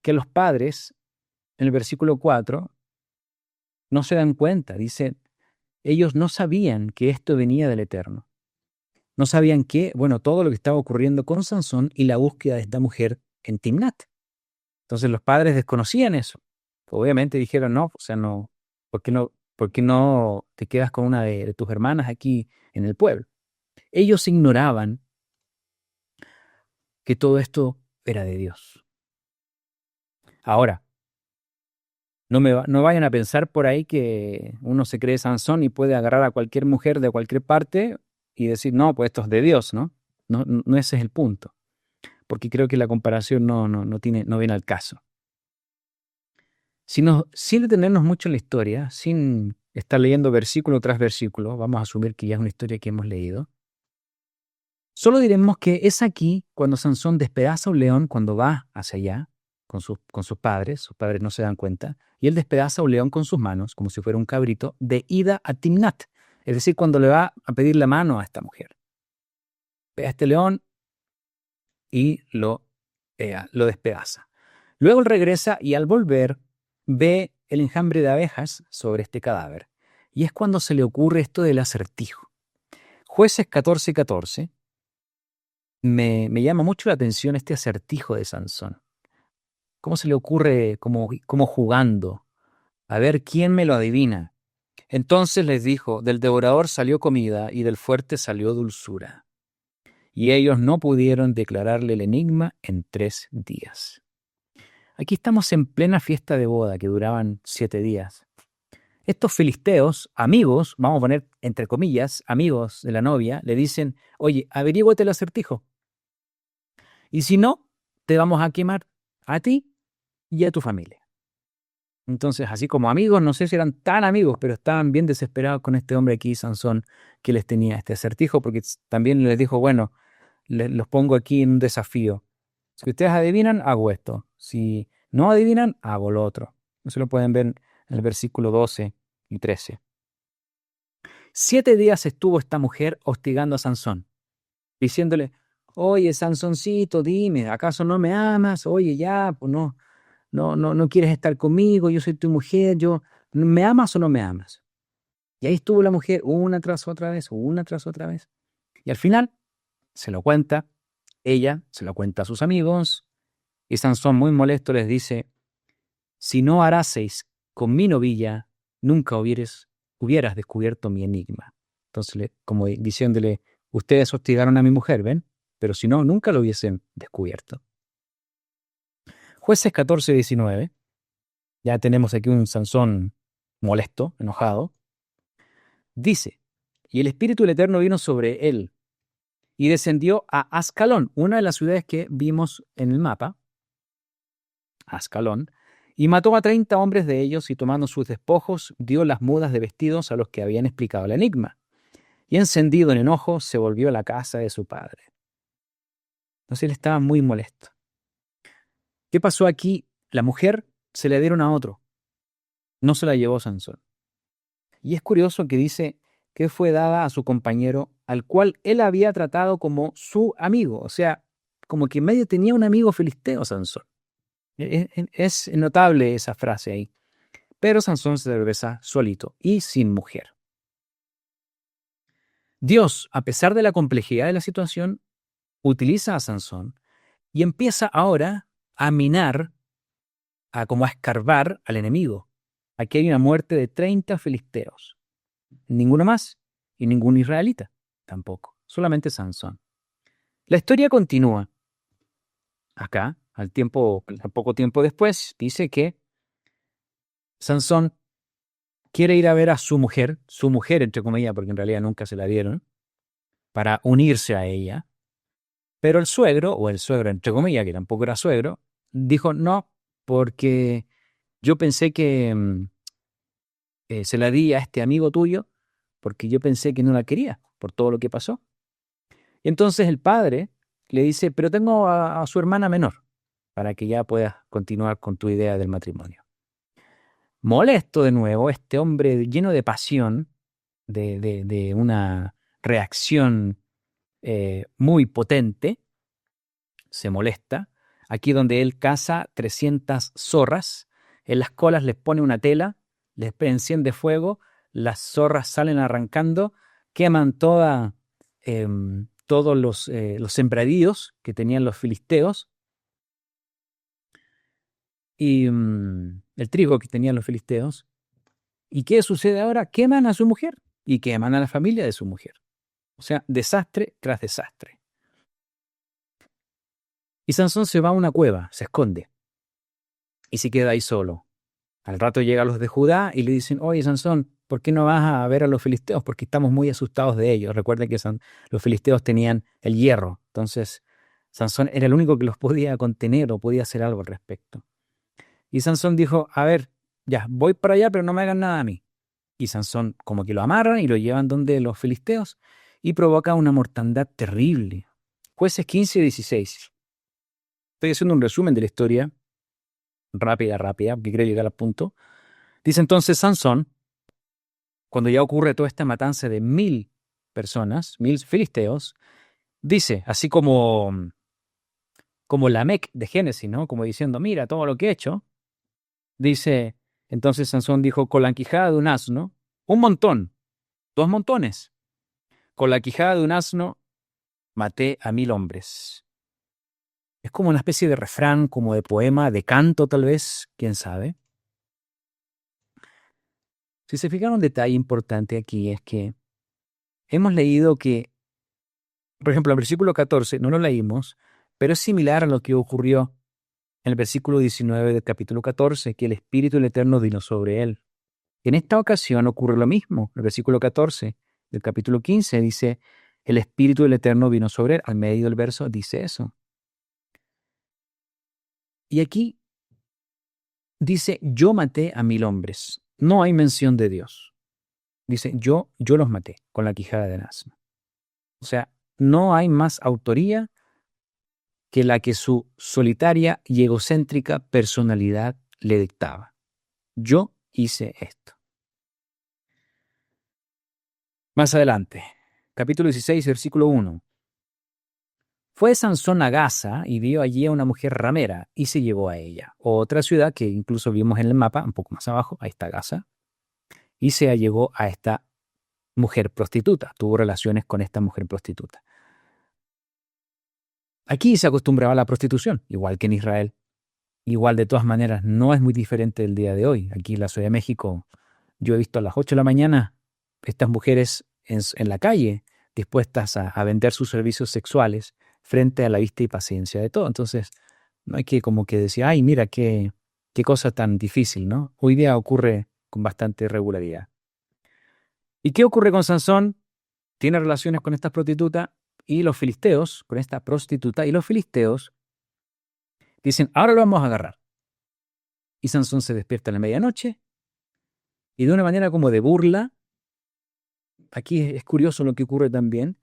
Speaker 1: que los padres, en el versículo 4, no se dan cuenta. Dice, ellos no sabían que esto venía del Eterno. No sabían que, todo lo que estaba ocurriendo con Sansón y la búsqueda de esta mujer en Timnat. Entonces los padres desconocían eso. Obviamente dijeron, no, no, ¿por qué no te quedas con una de tus hermanas aquí en el pueblo? Ellos ignoraban que todo esto era de Dios. Ahora, no vayan a pensar por ahí que uno se cree Sansón y puede agarrar a cualquier mujer de cualquier parte y decir, no, pues esto es de Dios, ¿no? No ese es el punto. Porque creo que la comparación no viene al caso. Sin detenernos mucho en la historia, sin estar leyendo versículo tras versículo, vamos a asumir que ya es una historia que hemos leído, solo diremos que es aquí cuando Sansón despedaza a un león cuando va hacia allá con sus padres no se dan cuenta, y él despedaza a un león con sus manos, como si fuera un cabrito, de ida a Timnat, es decir, cuando le va a pedir la mano a esta mujer. Ve a este león y lo despedaza. Luego él regresa y al volver ve el enjambre de abejas sobre este cadáver. Y es cuando se le ocurre esto del acertijo. Jueces 14:14 me llama mucho la atención este acertijo de Sansón. ¿Cómo se le ocurre como jugando? A ver quién me lo adivina. Entonces les dijo, del devorador salió comida y del fuerte salió dulzura. Y ellos no pudieron declararle el enigma en 3 días. Aquí estamos en plena fiesta de boda que duraban 7 días. Estos filisteos, amigos, vamos a poner entre comillas, amigos de la novia, le dicen, oye, averíguate el acertijo. Y si no, te vamos a quemar a ti y a tu familia. Entonces, así como amigos, no sé si eran tan amigos, pero estaban bien desesperados con este hombre aquí, Sansón, que les tenía este acertijo, porque también les dijo, bueno, los pongo aquí en un desafío. Si ustedes adivinan, hago esto. Si no adivinan, hago lo otro. Eso lo pueden ver en el versículo 12 y 13. 7 días estuvo esta mujer hostigando a Sansón, diciéndole, oye, Sansoncito, dime, ¿acaso no me amas? Oye, ya, pues no quieres estar conmigo, yo soy tu mujer, yo ¿Me amas o no me amas? Y ahí estuvo la mujer una tras otra vez, una tras otra vez. Y al final se lo cuenta, ella se lo cuenta a sus amigos, y Sansón muy molesto les dice, si no haraseis con mi novilla, nunca hubieras descubierto mi enigma. Entonces, como diciéndole, ustedes hostigaron a mi mujer, ¿ven? Pero si no, nunca lo hubiesen descubierto. Jueces 14:19. Ya tenemos aquí un Sansón molesto, enojado. Dice, y el Espíritu del Eterno vino sobre él y descendió a Ascalón, una de las ciudades que vimos en el mapa, Ascalón, y mató a 30 hombres de ellos y tomando sus despojos dio las mudas de vestidos a los que habían explicado el enigma. Y encendido en enojo se volvió a la casa de su padre. Entonces él estaba muy molesto. ¿Qué pasó aquí? La mujer se la dieron a otro. No se la llevó Sansón. Y es curioso que dice que fue dada a su compañero, al cual él había tratado como su amigo. O sea, como que en medio tenía un amigo filisteo, Sansón. Es notable esa frase ahí. Pero Sansón se regresa solito y sin mujer. Dios, a pesar de la complejidad de la situación, utiliza a Sansón y empieza ahora a minar, como a escarbar al enemigo. Aquí hay una muerte de 30 filisteos. Ninguno más y ningún israelita tampoco, solamente Sansón. La historia continúa. Acá, al poco tiempo después, dice que Sansón quiere ir a ver a su mujer entre comillas, porque en realidad nunca se la dieron, para unirse a ella. Pero el suegro, o el suegro entre comillas, que tampoco era suegro, dijo no, porque yo pensé que se la di a este amigo tuyo, porque yo pensé que no la quería, por todo lo que pasó. Y entonces el padre le dice, pero tengo a su hermana menor, para que ya puedas continuar con tu idea del matrimonio. Molesto de nuevo, este hombre lleno de pasión, de una reacción muy potente, se molesta. Aquí donde él caza 300 zorras, en las colas les pone una tela, les enciende fuego, las zorras salen arrancando, queman todos los sembradíos que tenían los filisteos y el trigo que tenían los filisteos. ¿Y qué sucede ahora? Queman a su mujer y queman a la familia de su mujer. O sea, desastre tras desastre. Y Sansón se va a una cueva, se esconde y se queda ahí solo. Al rato llegan los de Judá y le dicen, oye Sansón, ¿por qué no vas a ver a los filisteos? Porque estamos muy asustados de ellos. Recuerden que los filisteos tenían el hierro. Entonces, Sansón era el único que los podía contener o podía hacer algo al respecto. Y Sansón dijo, a ver, ya, voy para allá, pero no me hagan nada a mí. Y Sansón como que lo amarran y lo llevan donde los filisteos y provoca una mortandad terrible. Jueces 15:16. Estoy haciendo un resumen de la historia, rápida, porque quiero llegar al punto. Dice entonces Sansón, cuando ya ocurre toda esta matanza de 1000 personas, 1000 filisteos, dice, así como Lamec de Génesis, ¿no? Como diciendo, mira todo lo que he hecho. Dice, entonces Sansón dijo, con la quijada de un asno, un montón, 2 montones. Con la quijada de un asno maté a 1000 hombres. Es como una especie de refrán, como de poema, de canto tal vez, quién sabe. Si se fijan, un detalle importante aquí es que hemos leído que, por ejemplo, el versículo 14 no lo leímos, pero es similar a lo que ocurrió en el versículo 19 del capítulo 14, que el Espíritu del Eterno vino sobre él. En esta ocasión ocurre lo mismo. El versículo 14 del capítulo 15 dice, el Espíritu del Eterno vino sobre él. Al medio del verso dice eso. Y aquí dice, yo maté a 1000 hombres. No hay mención de Dios. Dice, yo los maté con la quijada de asno. O sea, no hay más autoría que la que su solitaria y egocéntrica personalidad le dictaba. Yo hice esto. Más adelante, capítulo 16, versículo 1. Fue Sansón a Gaza y vio allí a una mujer ramera y se llevó a ella. Otra ciudad que incluso vimos en el mapa, un poco más abajo, ahí está Gaza. y se allegó a esta mujer prostituta, tuvo relaciones con esta mujer prostituta. Aquí se acostumbraba a la prostitución, igual que en Israel. Igual, de todas maneras, no es muy diferente del día de hoy. Aquí en la Ciudad de México, yo he visto a las 8 de la mañana estas mujeres en la calle dispuestas a vender sus servicios sexuales frente a la vista y paciencia de todo. Entonces, no hay que como que decir, ay, mira, qué cosa tan difícil, ¿no? Hoy día ocurre con bastante regularidad. ¿Y qué ocurre con Sansón? Tiene relaciones con esta prostituta y los filisteos, con esta prostituta, y los filisteos dicen, ahora lo vamos a agarrar. Y Sansón se despierta a la medianoche y de una manera como de burla, aquí es curioso lo que ocurre también,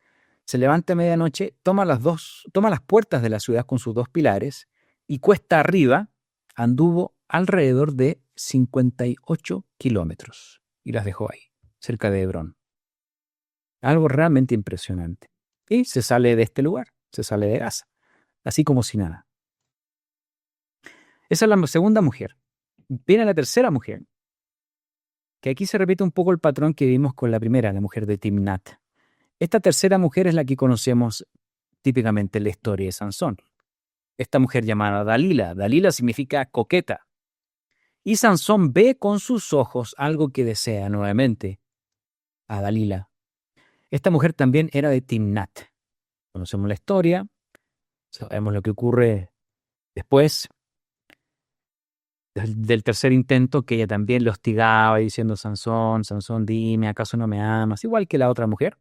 Speaker 1: se levanta a medianoche, toma las puertas de la ciudad con sus dos pilares y cuesta arriba anduvo alrededor de 58 kilómetros y las dejó ahí, cerca de Hebrón. Algo realmente impresionante. Y se sale de este lugar, se sale de Gaza, así como si nada. Esa es la segunda mujer. Viene la tercera mujer, que aquí se repite un poco el patrón que vimos con la primera, la mujer de Timnat. Esta tercera mujer es la que conocemos típicamente en la historia de Sansón. Esta mujer llamada Dalila. Dalila significa coqueta. Y Sansón ve con sus ojos algo que desea nuevamente a Dalila. Esta mujer también era de Timnat. Conocemos la historia, sabemos lo que ocurre después del tercer intento, que ella también le hostigaba diciendo, Sansón, Sansón, dime, ¿acaso no me amas? Igual que la otra mujer.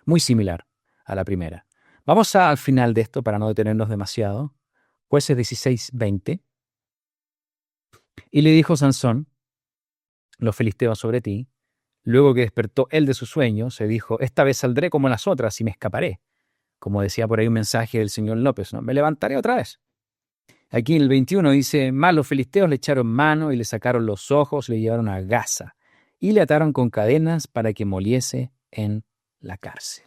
Speaker 1: Muy similar a la primera. Vamos al final de esto para no detenernos demasiado. Jueces 16:20. Y le dijo Sansón, los filisteos sobre ti. Luego que despertó él de su sueño, se dijo, esta vez saldré como las otras y me escaparé. Como decía por ahí un mensaje del señor López, ¿no? Me levantaré otra vez. Aquí en el 21 dice, más los filisteos le echaron mano y le sacaron los ojos, le llevaron a Gaza y le ataron con cadenas para que moliese en la cárcel.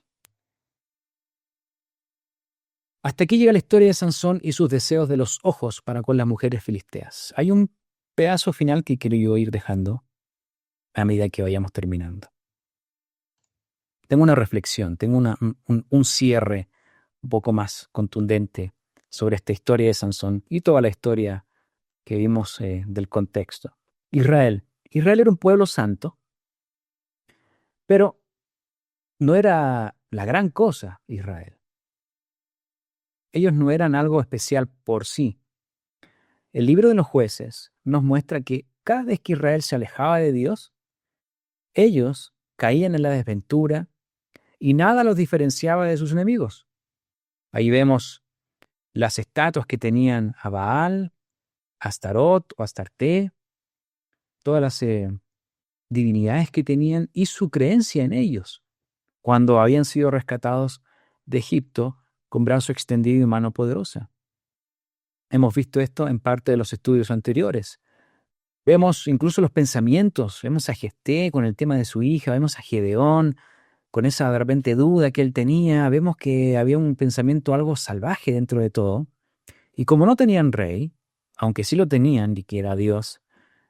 Speaker 1: Hasta aquí llega la historia de Sansón y sus deseos de los ojos para con las mujeres filisteas. Hay un pedazo final que quiero yo ir dejando a medida que vayamos terminando. Tengo una reflexión, tengo un cierre un poco más contundente sobre esta historia de Sansón y toda la historia que vimos del contexto. Israel. Israel era un pueblo santo, pero no era la gran cosa Israel. Ellos no eran algo especial por sí. El libro de los jueces nos muestra que cada vez que Israel se alejaba de Dios, ellos caían en la desventura y nada los diferenciaba de sus enemigos. Ahí vemos las estatuas que tenían a Baal, Astarot o Astarte, todas las divinidades que tenían y su creencia en ellos, cuando habían sido rescatados de Egipto con brazo extendido y mano poderosa. Hemos visto esto en parte de los estudios anteriores. Vemos incluso los pensamientos, vemos a Jefté con el tema de su hija, vemos a Gedeón con esa de repente duda que él tenía, vemos que había un pensamiento algo salvaje dentro de todo. Y como no tenían rey, aunque sí lo tenían y que era Dios,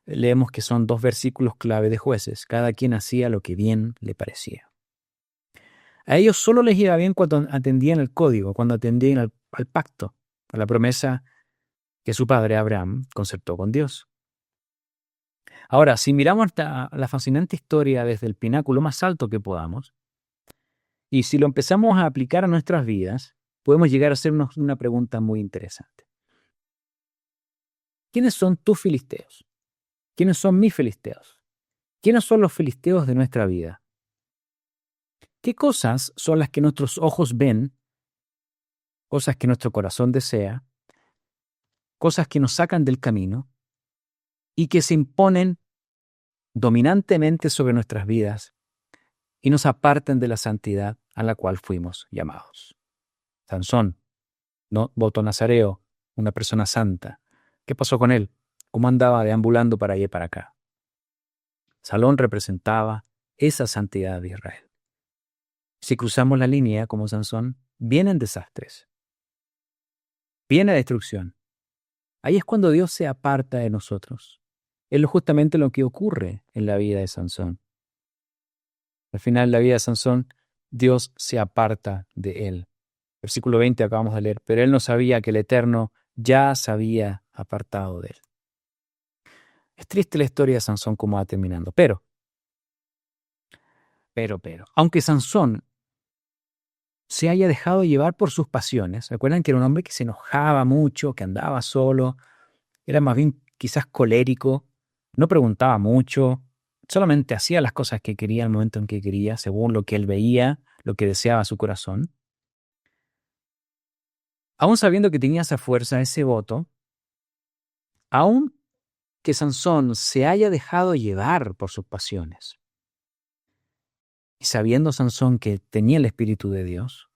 Speaker 1: leemos que son dos versículos clave de Jueces. Cada quien hacía lo que bien le parecía. A ellos solo les iba bien cuando atendían el código, cuando atendían al pacto, a la promesa que su padre Abraham concertó con Dios. Ahora, si miramos la fascinante historia desde el pináculo más alto que podamos, y si lo empezamos a aplicar a nuestras vidas, podemos llegar a hacernos una pregunta muy interesante. ¿Quiénes son tus filisteos? ¿Quiénes son mis filisteos? ¿Quiénes son los filisteos de nuestra vida? ¿Qué cosas son las que nuestros ojos ven, cosas que nuestro corazón desea, cosas que nos sacan del camino y que se imponen dominantemente sobre nuestras vidas y nos apartan de la santidad a la cual fuimos llamados? Sansón, ¿no? Voto nazareo, una persona santa. ¿Qué pasó con él? ¿Cómo andaba deambulando para allá y para acá? Salón representaba esa santidad de Israel. Si cruzamos la línea como Sansón, vienen desastres, viene destrucción. Ahí es cuando Dios se aparta de nosotros. Es justamente lo que ocurre en la vida de Sansón. Al final de la vida de Sansón, Dios se aparta de él. Versículo 20 acabamos de leer, pero él no sabía que el Eterno ya se había apartado de él. Es triste la historia de Sansón como va terminando, pero, aunque Sansón se haya dejado llevar por sus pasiones, recuerdan que era un hombre que se enojaba mucho, que andaba solo, era más bien quizás colérico, no preguntaba mucho, solamente hacía las cosas que quería al momento en que quería, según lo que él veía, lo que deseaba su corazón. Aún sabiendo que tenía esa fuerza, ese voto, aún que Sansón se haya dejado llevar por sus pasiones, y sabiendo Sansón que tenía el Espíritu de Dios,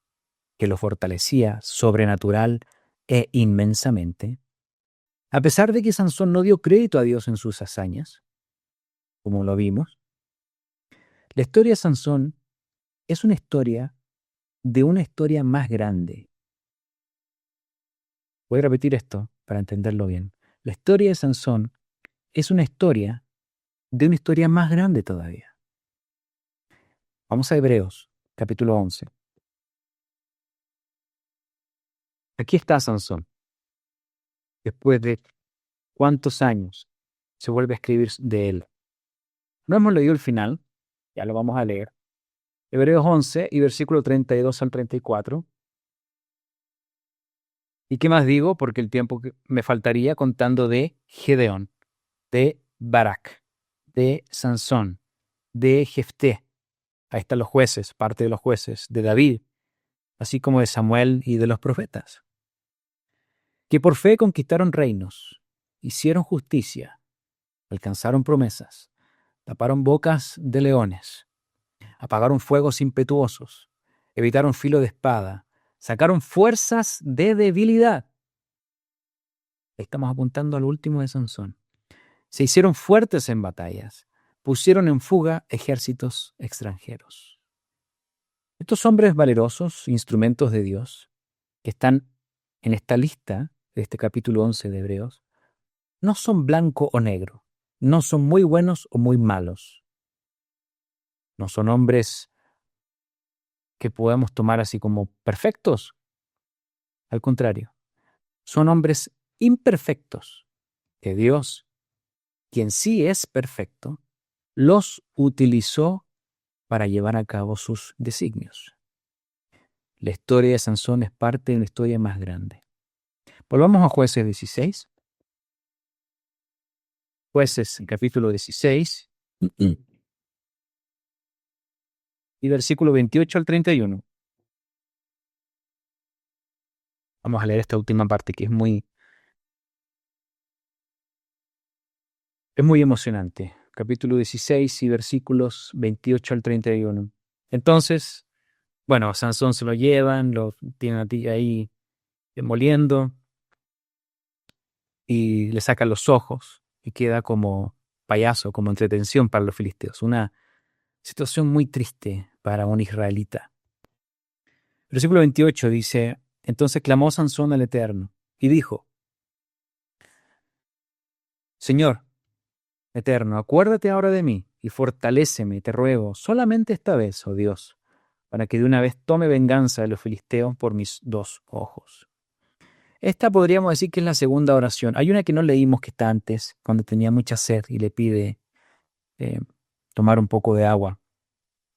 Speaker 1: que lo fortalecía sobrenatural e inmensamente, a pesar de que Sansón no dio crédito a Dios en sus hazañas, como lo vimos, la historia de Sansón es una historia de una historia más grande. Voy a repetir esto para entenderlo bien. La historia de Sansón es una historia de una historia más grande todavía. Vamos a Hebreos, capítulo 11. Aquí está Sansón. Después de cuántos años se vuelve a escribir de él. No hemos leído el final, ya lo vamos a leer. Hebreos 11 y versículo 32 al 34. ¿Y qué más digo? Porque el tiempo que me faltaría contando de Gedeón, de Barak, de Sansón, de Jefté. Ahí están los jueces, parte de los jueces, de David, así como de Samuel y de los profetas, que por fe conquistaron reinos, hicieron justicia, alcanzaron promesas, taparon bocas de leones, apagaron fuegos impetuosos, evitaron filo de espada, sacaron fuerzas de debilidad. Estamos apuntando al último de Sansón. Se hicieron fuertes en batallas, pusieron en fuga ejércitos extranjeros. Estos hombres valerosos, instrumentos de Dios, que están en esta lista de este capítulo 11 de Hebreos, no son blanco o negro, no son muy buenos o muy malos. No son hombres que podamos tomar así como perfectos. Al contrario, son hombres imperfectos que Dios, quien sí es perfecto, los utilizó para llevar a cabo sus designios. La historia de Sansón es parte de una historia más grande. Volvamos a Jueces 16. Jueces, capítulo 16, y versículo 28 al 31. Vamos a leer esta última parte que es muy emocionante. Capítulo 16 y versículos 28 al 31. Entonces, bueno, a Sansón se lo llevan, lo tienen ahí moliendo y le sacan los ojos y queda como payaso, como entretención para los filisteos. Una situación muy triste para un israelita. Versículo 28 dice, entonces clamó Sansón al Eterno y dijo, Señor, Eterno, acuérdate ahora de mí y fortaléceme, te ruego, solamente esta vez, oh Dios, para que de una vez tome venganza de los filisteos por mis dos ojos. Esta podríamos decir que es la segunda oración. Hay una que no leímos que está antes, cuando tenía mucha sed y le pide tomar un poco de agua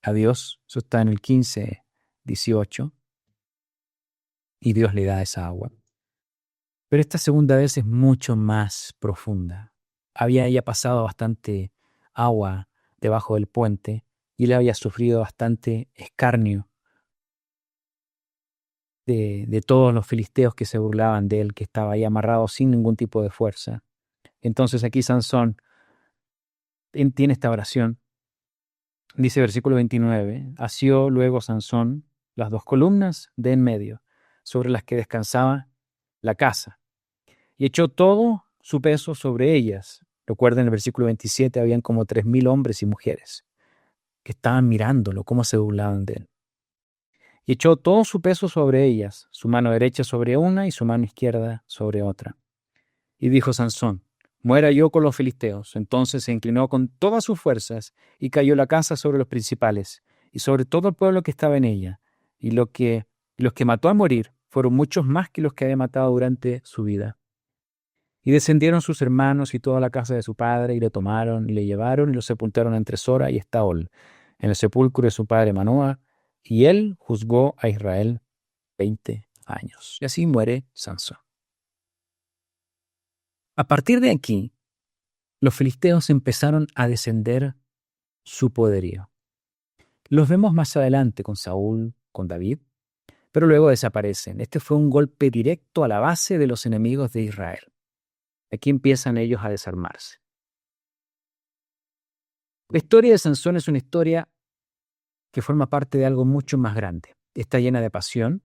Speaker 1: a Dios. Eso está en el 15:18 y Dios le da esa agua. Pero esta segunda vez es mucho más profunda. Había ya pasado bastante agua debajo del puente y él había sufrido bastante escarnio de todos los filisteos que se burlaban de él, que estaba ahí amarrado sin ningún tipo de fuerza. Entonces aquí Sansón tiene esta oración. Dice versículo 29, asió luego Sansón las dos columnas de en medio, sobre las que descansaba la casa, y echó todo su peso sobre ellas. Recuerden, en el versículo 27 habían como 3,000 hombres y mujeres que estaban mirándolo, cómo se burlaban de él. Y echó todo su peso sobre ellas, su mano derecha sobre una y su mano izquierda sobre otra. Y dijo Sansón, muera yo con los filisteos. Entonces se inclinó con todas sus fuerzas y cayó la casa sobre los principales y sobre todo el pueblo que estaba en ella. Y los que mató a morir fueron muchos más que los que había matado durante su vida. Y descendieron sus hermanos y toda la casa de su padre, y le tomaron y le llevaron y lo sepultaron entre Sora y Estaol, en el sepulcro de su padre Manoah, y él juzgó a Israel 20 años. Y así muere Sansón. A partir de aquí, los filisteos empezaron a descender su poderío. Los vemos más adelante con Saúl, con David, pero luego desaparecen. Este fue un golpe directo a la base de los enemigos de Israel. Aquí empiezan ellos a desarmarse. La historia de Sansón es una historia que forma parte de algo mucho más grande. Está llena de pasión.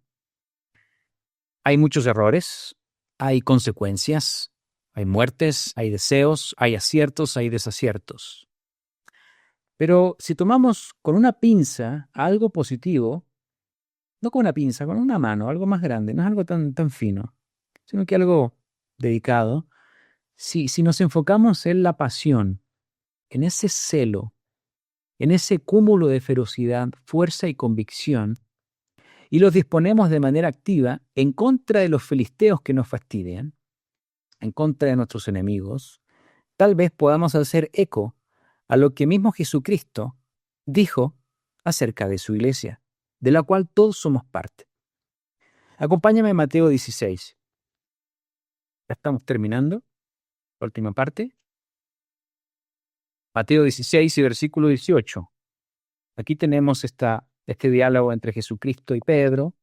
Speaker 1: Hay muchos errores, hay consecuencias, hay muertes, hay deseos, hay aciertos, hay desaciertos. Pero si tomamos con una pinza algo positivo, no con una pinza, con una mano, algo más grande, no es algo tan fino, sino que algo dedicado, si nos enfocamos en la pasión, en ese celo, en ese cúmulo de ferocidad, fuerza y convicción, y los disponemos de manera activa en contra de los filisteos que nos fastidian, en contra de nuestros enemigos, tal vez podamos hacer eco a lo que mismo Jesucristo dijo acerca de su iglesia, de la cual todos somos parte. Acompáñame a Mateo 16. Ya estamos terminando la última parte. Mateo 16 y versículo 18. Aquí tenemos este diálogo entre Jesucristo y Pedro.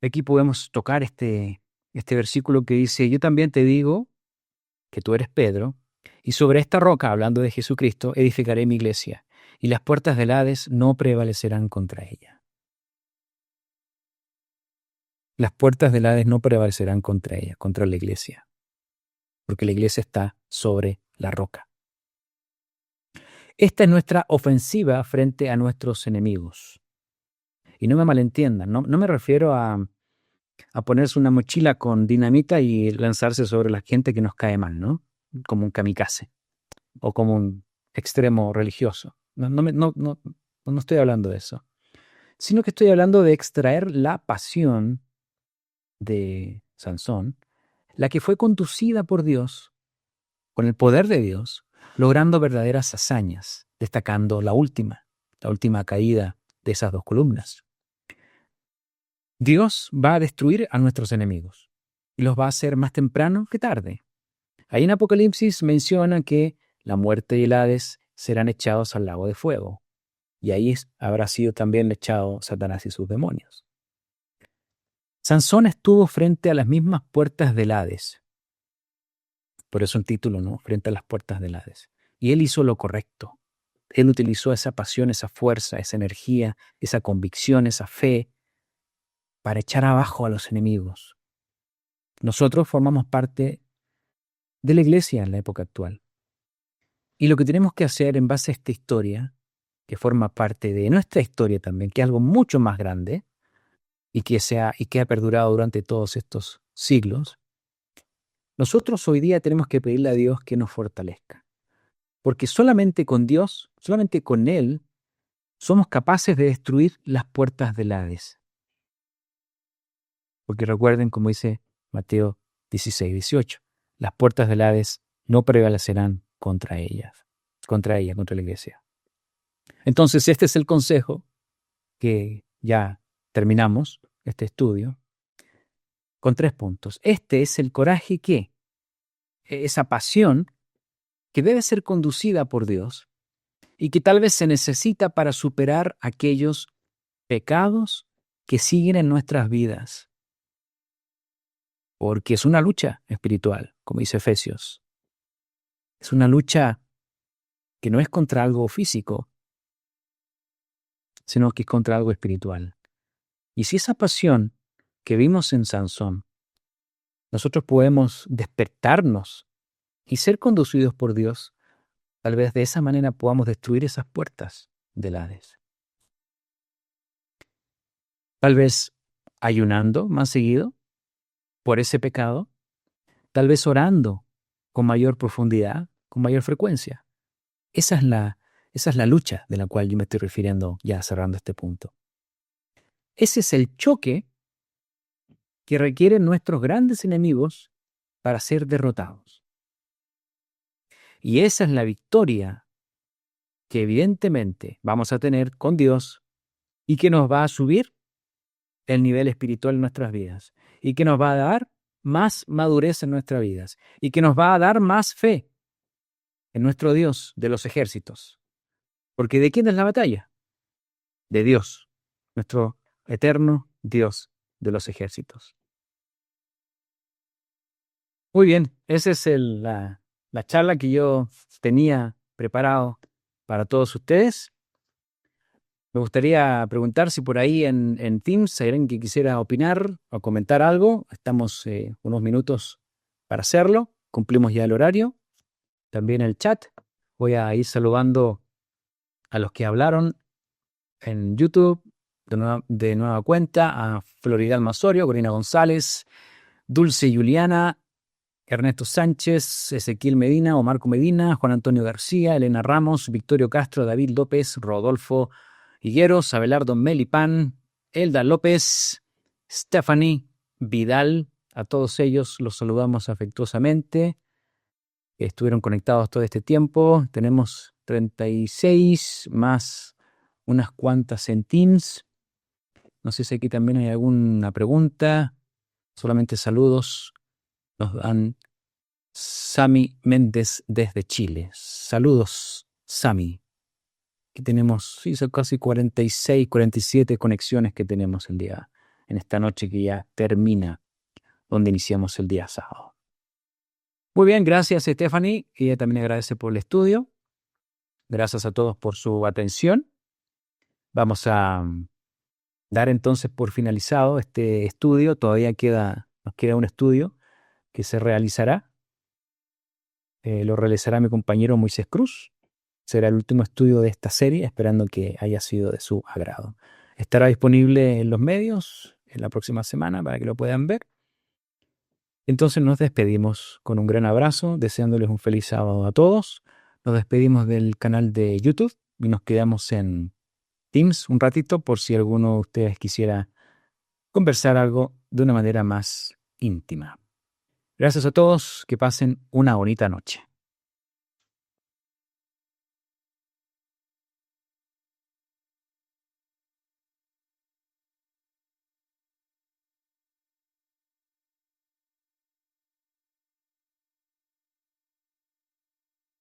Speaker 1: Aquí podemos tocar este versículo que dice: yo también te digo que tú eres Pedro, y sobre esta roca, hablando de Jesucristo, edificaré mi iglesia, y las puertas del Hades no prevalecerán contra ella. Las puertas del Hades no prevalecerán contra ella, contra la iglesia, porque la iglesia está sobre la roca. Esta es nuestra ofensiva frente a nuestros enemigos. Y no me malentiendan, no me refiero a ponerse una mochila con dinamita y lanzarse sobre la gente que nos cae mal, ¿no? Como un kamikaze o como un extremo religioso. No estoy hablando de eso, sino que estoy hablando de extraer la pasión de Sansón, la que fue conducida por Dios, con el poder de Dios, logrando verdaderas hazañas, destacando la última caída de esas dos columnas. Dios va a destruir a nuestros enemigos y los va a hacer más temprano que tarde. Ahí en Apocalipsis menciona que la muerte y el Hades serán echados al lago de fuego, y ahí habrá sido también echado Satanás y sus demonios. Sansón estuvo frente a las mismas puertas del Hades. Por eso el título, ¿no? Frente a las puertas del Hades. Y él hizo lo correcto. Él utilizó esa pasión, esa fuerza, esa energía, esa convicción, esa fe para echar abajo a los enemigos. Nosotros formamos parte de la iglesia en la época actual. Y lo que tenemos que hacer en base a esta historia, que forma parte de nuestra historia también, que es algo mucho más grande y que ha perdurado durante todos estos siglos, nosotros hoy día tenemos que pedirle a Dios que nos fortalezca. Porque solamente con Dios, solamente con Él, somos capaces de destruir las puertas del Hades. Porque recuerden, como dice Mateo 16, 18, las puertas del Hades no prevalecerán contra ella, contra la iglesia. Entonces, este es el consejo que ya terminamos, este estudio, con 3 puntos. Este es el coraje esa pasión que debe ser conducida por Dios y que tal vez se necesita para superar aquellos pecados que siguen en nuestras vidas. Porque es una lucha espiritual, como dice Efesios. Es una lucha que no es contra algo físico, sino que es contra algo espiritual. Y si esa pasión que vimos en Sansón, nosotros podemos despertarnos y ser conducidos por Dios, tal vez de esa manera podamos destruir esas puertas del Hades. Tal vez ayunando más seguido por ese pecado, tal vez orando con mayor profundidad, con mayor frecuencia. Esa es la lucha de la cual yo me estoy refiriendo ya cerrando este punto. Ese es el choque que requieren nuestros grandes enemigos para ser derrotados. Y esa es la victoria que evidentemente vamos a tener con Dios y que nos va a subir el nivel espiritual en nuestras vidas y que nos va a dar más madurez en nuestras vidas y que nos va a dar más fe en nuestro Dios de los ejércitos. Porque ¿de quién es la batalla? De Dios, nuestro eterno Dios de los ejércitos. Muy bien, esa es la charla que yo tenía preparado para todos ustedes. Me gustaría preguntar si por ahí en Teams hay alguien que quisiera opinar o comentar algo. Estamos unos minutos para hacerlo. Cumplimos ya el horario. También el chat. Voy a ir saludando a los que hablaron en YouTube de nueva cuenta, a Floridal Almasorio, Corina González, Dulce Juliana, Ernesto Sánchez, Ezequiel Medina, Omarco Medina, Juan Antonio García, Elena Ramos, Victorio Castro, David López, Rodolfo Higueros, Abelardo Melipán, Elda López, Stephanie Vidal. A todos ellos los saludamos afectuosamente. Estuvieron conectados todo este tiempo. Tenemos 36 más unas cuantas en Teams. No sé si aquí también hay alguna pregunta. Solamente saludos. Nos dan Sami Méndez desde Chile. Saludos, Sami. Aquí tenemos, sí, son casi 46, 47 conexiones que tenemos en esta noche que ya termina, donde iniciamos el día sábado. Muy bien, gracias Stephanie. Ella también agradece por el estudio. Gracias a todos por su atención. Vamos a dar entonces por finalizado este estudio. Todavía nos queda un estudio que se realizará. Lo realizará mi compañero Moisés Cruz. Será el último estudio de esta serie, esperando que haya sido de su agrado. Estará disponible en los medios en la próxima semana para que lo puedan ver. Entonces nos despedimos con un gran abrazo, deseándoles un feliz sábado a todos. Nos despedimos del canal de YouTube y nos quedamos en Teams un ratito por si alguno de ustedes quisiera conversar algo de una manera más íntima. Gracias a todos, que pasen una bonita noche.